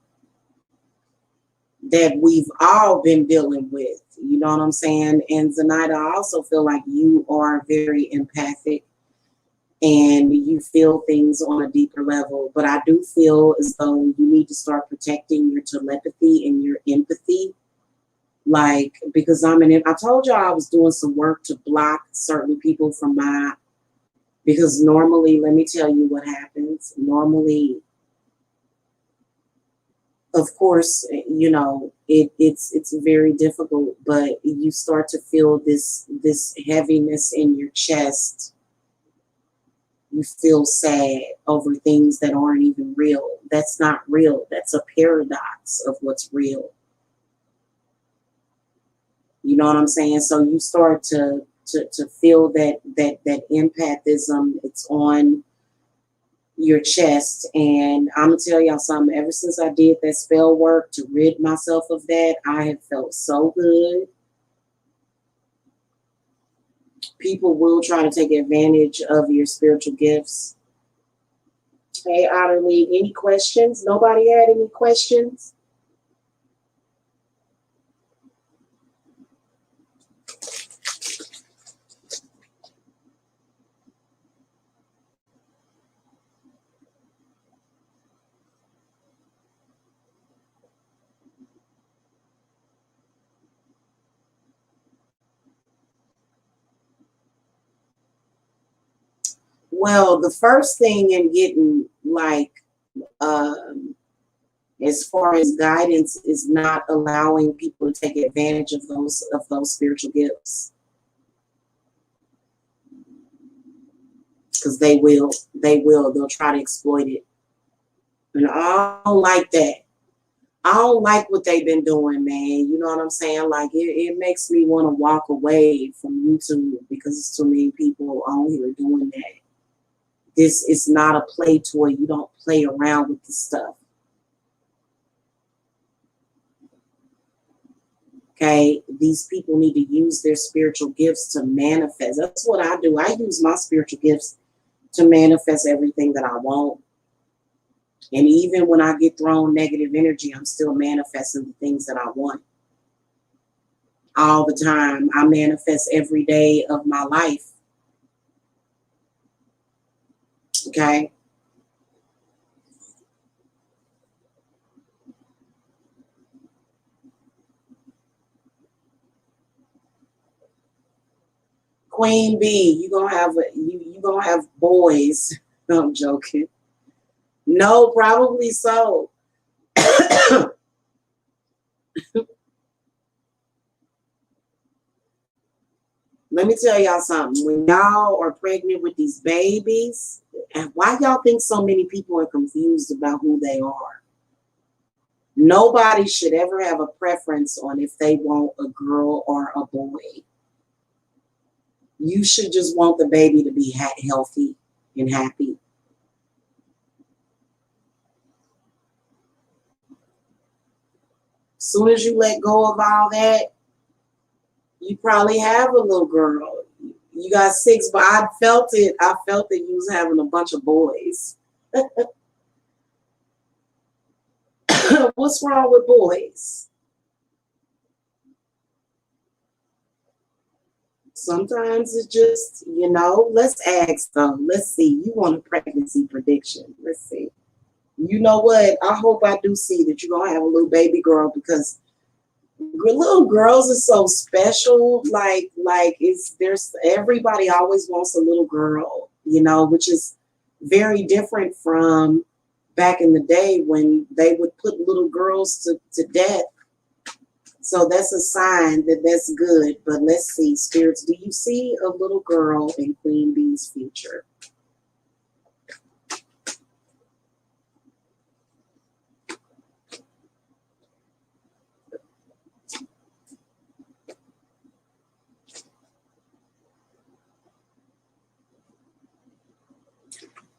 that we've all been dealing with. You know what I'm saying? And Zenaida, I also feel like you are very empathic and you feel things on a deeper level. But I do feel as though you need to start protecting your telepathy and your empathy. Like, because I told y'all I was doing some work to block certain people from because normally, let me tell you what happens. Normally, of course, you know, it's very difficult, but you start to feel this heaviness in your chest. You feel sad over things that aren't even real. That's not real. That's a paradox of what's real. You know what I'm saying? So you start to feel that empathism. It's on your chest. And I'm gonna tell y'all something. Ever since I did that spell work to rid myself of that, I have felt so good. People will try to take advantage of your spiritual gifts. Hey, Otterly, any questions? Nobody had any questions? Well, the first thing in getting like as far as guidance is not allowing people to take advantage of those spiritual gifts, because they'll try to exploit it, and I don't like that. I don't like what they've been doing, man. You know what I'm saying? Like it makes me want to walk away from YouTube because it's too many people on here doing that. This is not a play toy. You don't play around with this stuff. Okay, these people need to use their spiritual gifts to manifest. That's what I do. I use my spiritual gifts to manifest everything that I want. And even when I get thrown negative energy, I'm still manifesting the things that I want. All the time. I manifest every day of my life. Okay. Queen Bee, you gonna have boys. No, I'm joking. No, probably so. Let me tell y'all something. When y'all are pregnant with these babies, and why y'all think so many people are confused about who they are? Nobody should ever have a preference on if they want a girl or a boy. You should just want the baby to be healthy and happy. As soon as you let go of all that, you probably have a little girl. You got 6, but I felt it. I felt that you was having a bunch of boys. What's wrong with boys? Sometimes it's just, let's ask them. Let's see. You want a pregnancy prediction. Let's see. You know what? I hope I do see that you're going to have a little baby girl, because little girls are so special. Like there's everybody always wants a little girl, which is very different from back in the day when they would put little girls to death. So that's a sign that that's good. But let's see, spirits, do you see a little girl in Queen Bee's future?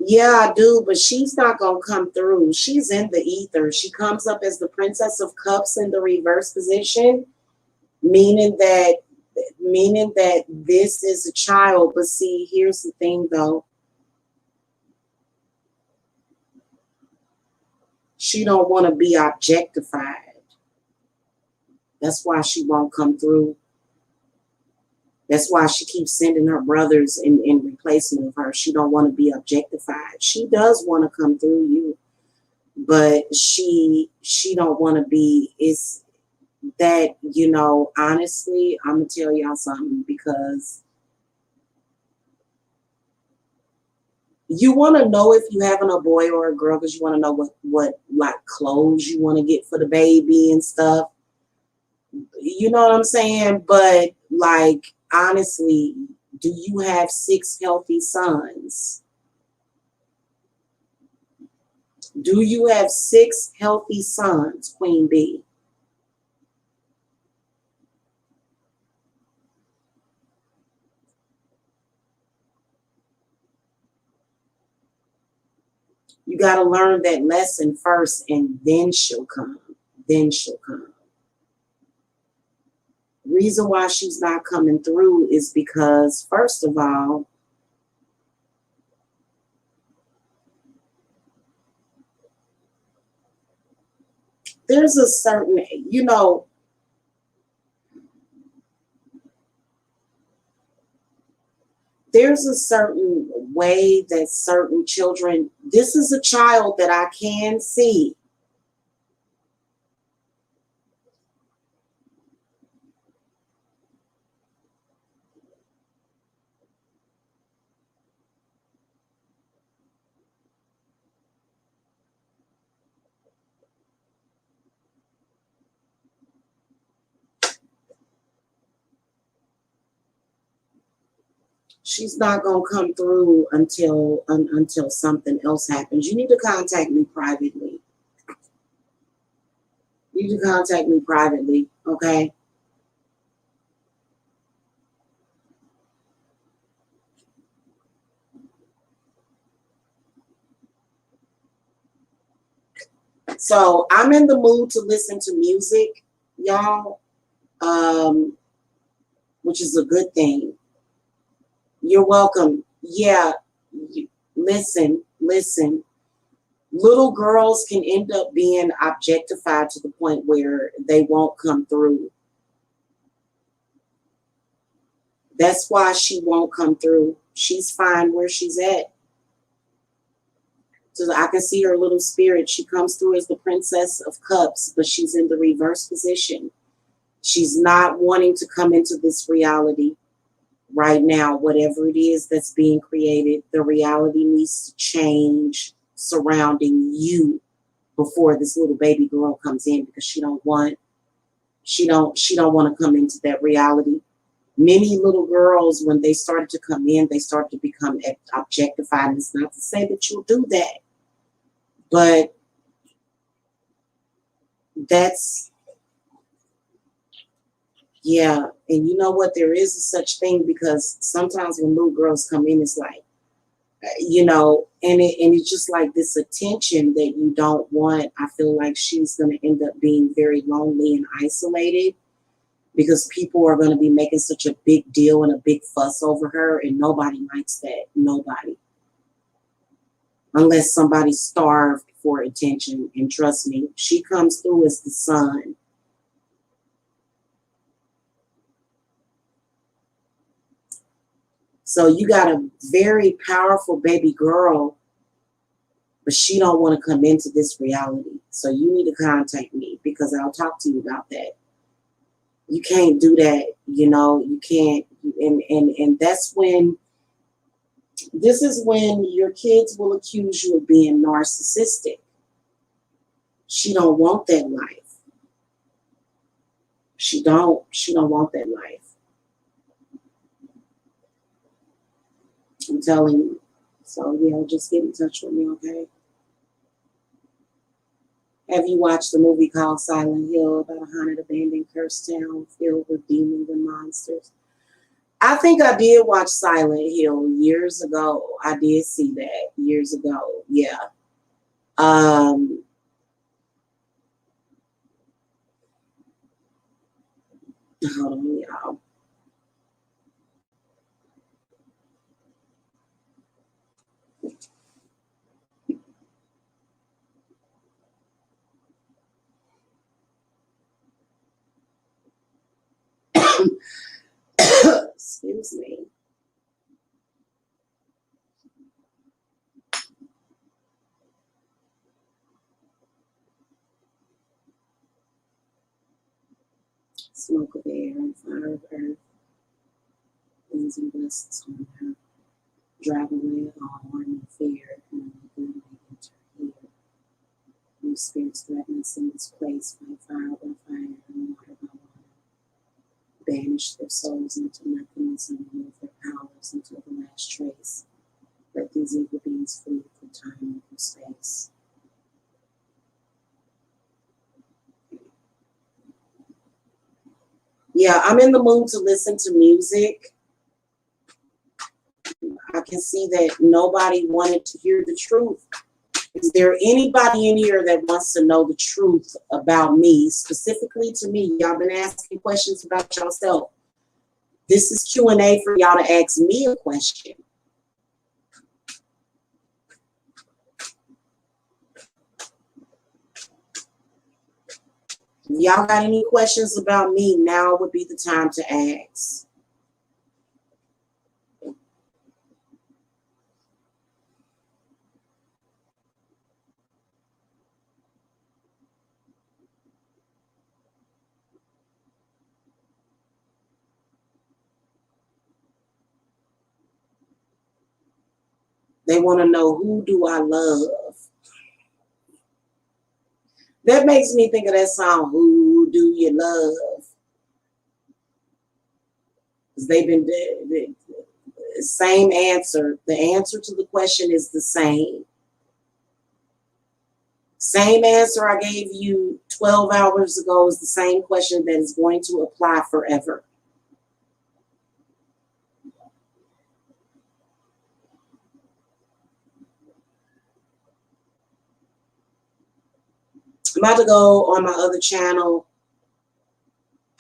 Yeah, I do, but she's not going to come through. She's in the ether. She comes up as the Princess of Cups in the reverse position, meaning that this is a child. But see, here's the thing, though. She don't want to be objectified. That's why she won't come through. That's why she keeps sending her brothers in replacement of her. She don't want to be objectified. She does want to come through you, but she don't want to be. It's that, honestly, I'm going to tell y'all something, because you want to know if you having a boy or a girl, because you want to know what like clothes you want to get for the baby and stuff. You know what I'm saying? But like, honestly, do you have 6 healthy sons? Do you have 6 healthy sons, Queen Bee? You got to learn that lesson first, and then she'll come. Then she'll come. Reason why she's not coming through is because, first of all, there's a certain, there's a certain way that certain children, this is a child that I can see. She's not gonna come through until something else happens. You need to contact me privately. You need to contact me privately, okay? So I'm in the mood to listen to music, y'all, which is a good thing. You're welcome. Yeah, listen. Little girls can end up being objectified to the point where they won't come through. That's why she won't come through. She's fine where she's at. So I can see her little spirit. She comes through as the Princess of Cups, but she's in the reverse position. She's not wanting to come into this reality right now. Whatever it is that's being created, the reality needs to change surrounding you before this little baby girl comes in, because she don't want to come into that reality. Many little girls, when they started to come in, they start to become objectified. And it's not to say that you'll do that, but that's, yeah. And you know what? There is a such thing, because sometimes when little girls come in, it's like, and it's just like this attention that you don't want. I feel like she's going to end up being very lonely and isolated, because people are going to be making such a big deal and a big fuss over her, and nobody likes that. Nobody. Unless somebody's starved for attention. And trust me, she comes through as the sun. So you got a very powerful baby girl, but she don't want to come into this reality. So you need to contact me, because I'll talk to you about that. You can't do that, you can't. And that's when, this is when your kids will accuse you of being narcissistic. She don't want that life. She don't want that life. I'm telling you. So yeah, just get in touch with me, okay? Have you watched the movie called Silent Hill, about a haunted, abandoned, cursed town filled with demons and monsters? I think I did watch Silent Hill years ago. I did see that years ago. Yeah. Hold on, y'all. Excuse me. Smoke of air and fire of earth, winds and blessings on her. Drive away all harm and fear, and the good may enter here. New spirits threaten us in this place, by fire by fire and water by water. Banish their souls into nothingness and remove their powers until the last trace. Let these evil beings flee through time and through space. Yeah, I'm in the mood to listen to music. I can see that nobody wanted to hear the truth. Is there anybody in here that wants to know the truth about me, specifically to me? Y'all been asking questions about yourself. This is Q&A for y'all to ask me a question. If y'all got any questions about me, now would be the time to ask. They want to know, who do I love? That makes me think of that song, Who Do You Love? Because they've been dead. Same answer. The answer to the question is the same. Same answer I gave you 12 hours ago is the same question that is going to apply forever. I'm about to go on my other channel.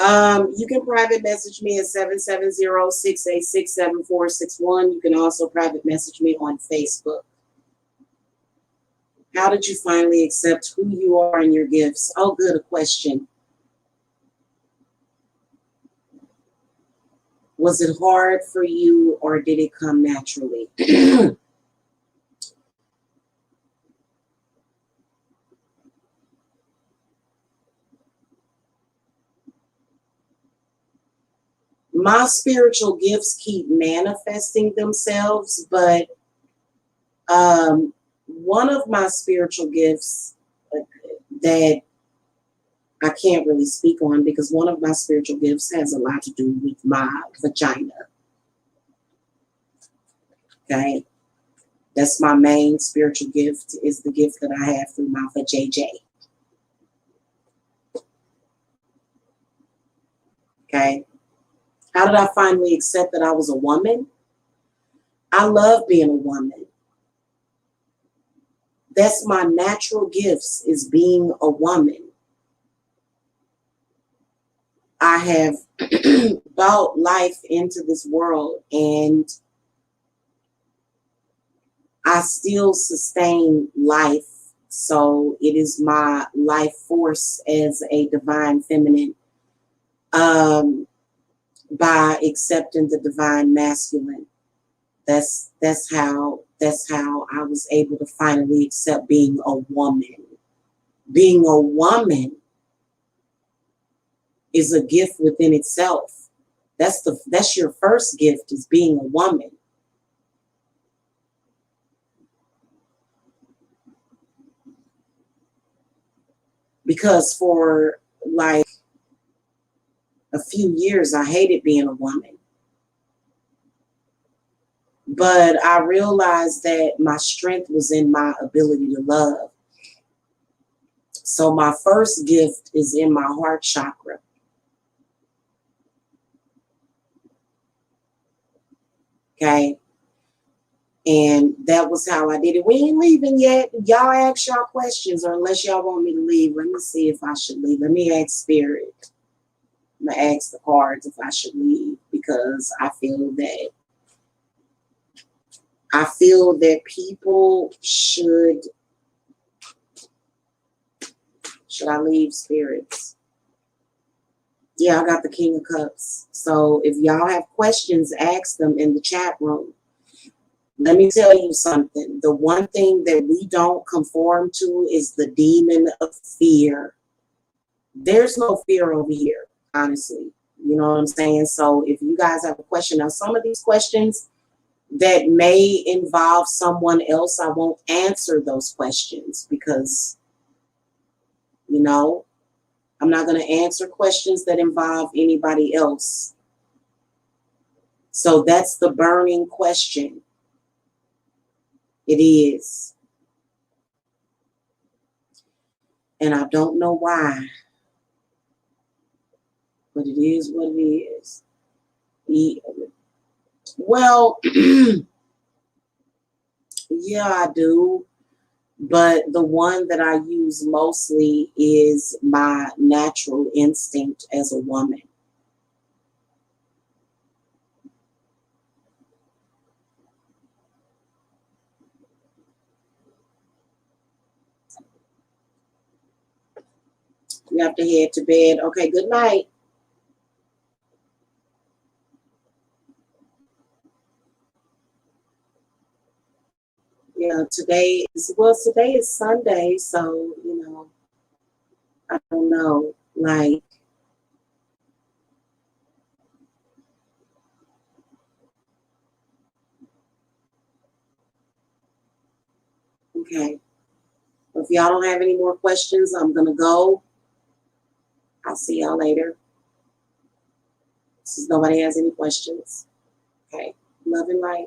You can private message me at 770-686-7461. You can also private message me on Facebook. How did you finally accept who you are and your gifts? Oh, good, a question. Was it hard for you or did it come naturally? My spiritual gifts keep manifesting themselves, but one of my spiritual gifts that I can't really speak on because one of my spiritual gifts has a lot to do with my vagina. Okay. That's my main spiritual gift, is the gift that I have through my vajayjay. Okay. How did I finally accept that I was a woman? I love being a woman. That's my natural gifts, is being a woman. I have brought life into this world and I still sustain life. So it is my life force as a divine feminine by accepting the divine masculine. That's how I was able to finally accept being a woman. Being a woman is a gift within itself. That's your first gift, is being a woman. Because for like a few years, I hated being a woman. But I realized that my strength was in my ability to love. So my first gift is in my heart chakra. Okay. And that was how I did it. We ain't leaving yet. Y'all ask y'all questions, or unless y'all want me to leave. Let me see if I should leave. Let me ask Spirit. I'm going to ask the cards if I should leave, because I feel that people should I leave, spirits? Yeah, I got the King of Cups. So if y'all have questions, ask them in the chat room. Let me tell you something. The one thing that we don't conform to is the demon of fear. There's no fear over here, honestly. You know what I'm saying? So if you guys have a question, now some of these questions that may involve someone else, I won't answer those questions because, you know, I'm not going to answer questions that involve anybody else. So that's the burning question. It is. And I don't know why, but it is what it is. Well, yeah, I do. But the one that I use mostly is my natural instinct as a woman. You have to head to bed. Okay, good night. Yeah, today is Sunday, so, you know, I don't know, like, okay. If y'all don't have any more questions, I'm going to go. I'll see y'all later. Since nobody has any questions. Okay. Love and light.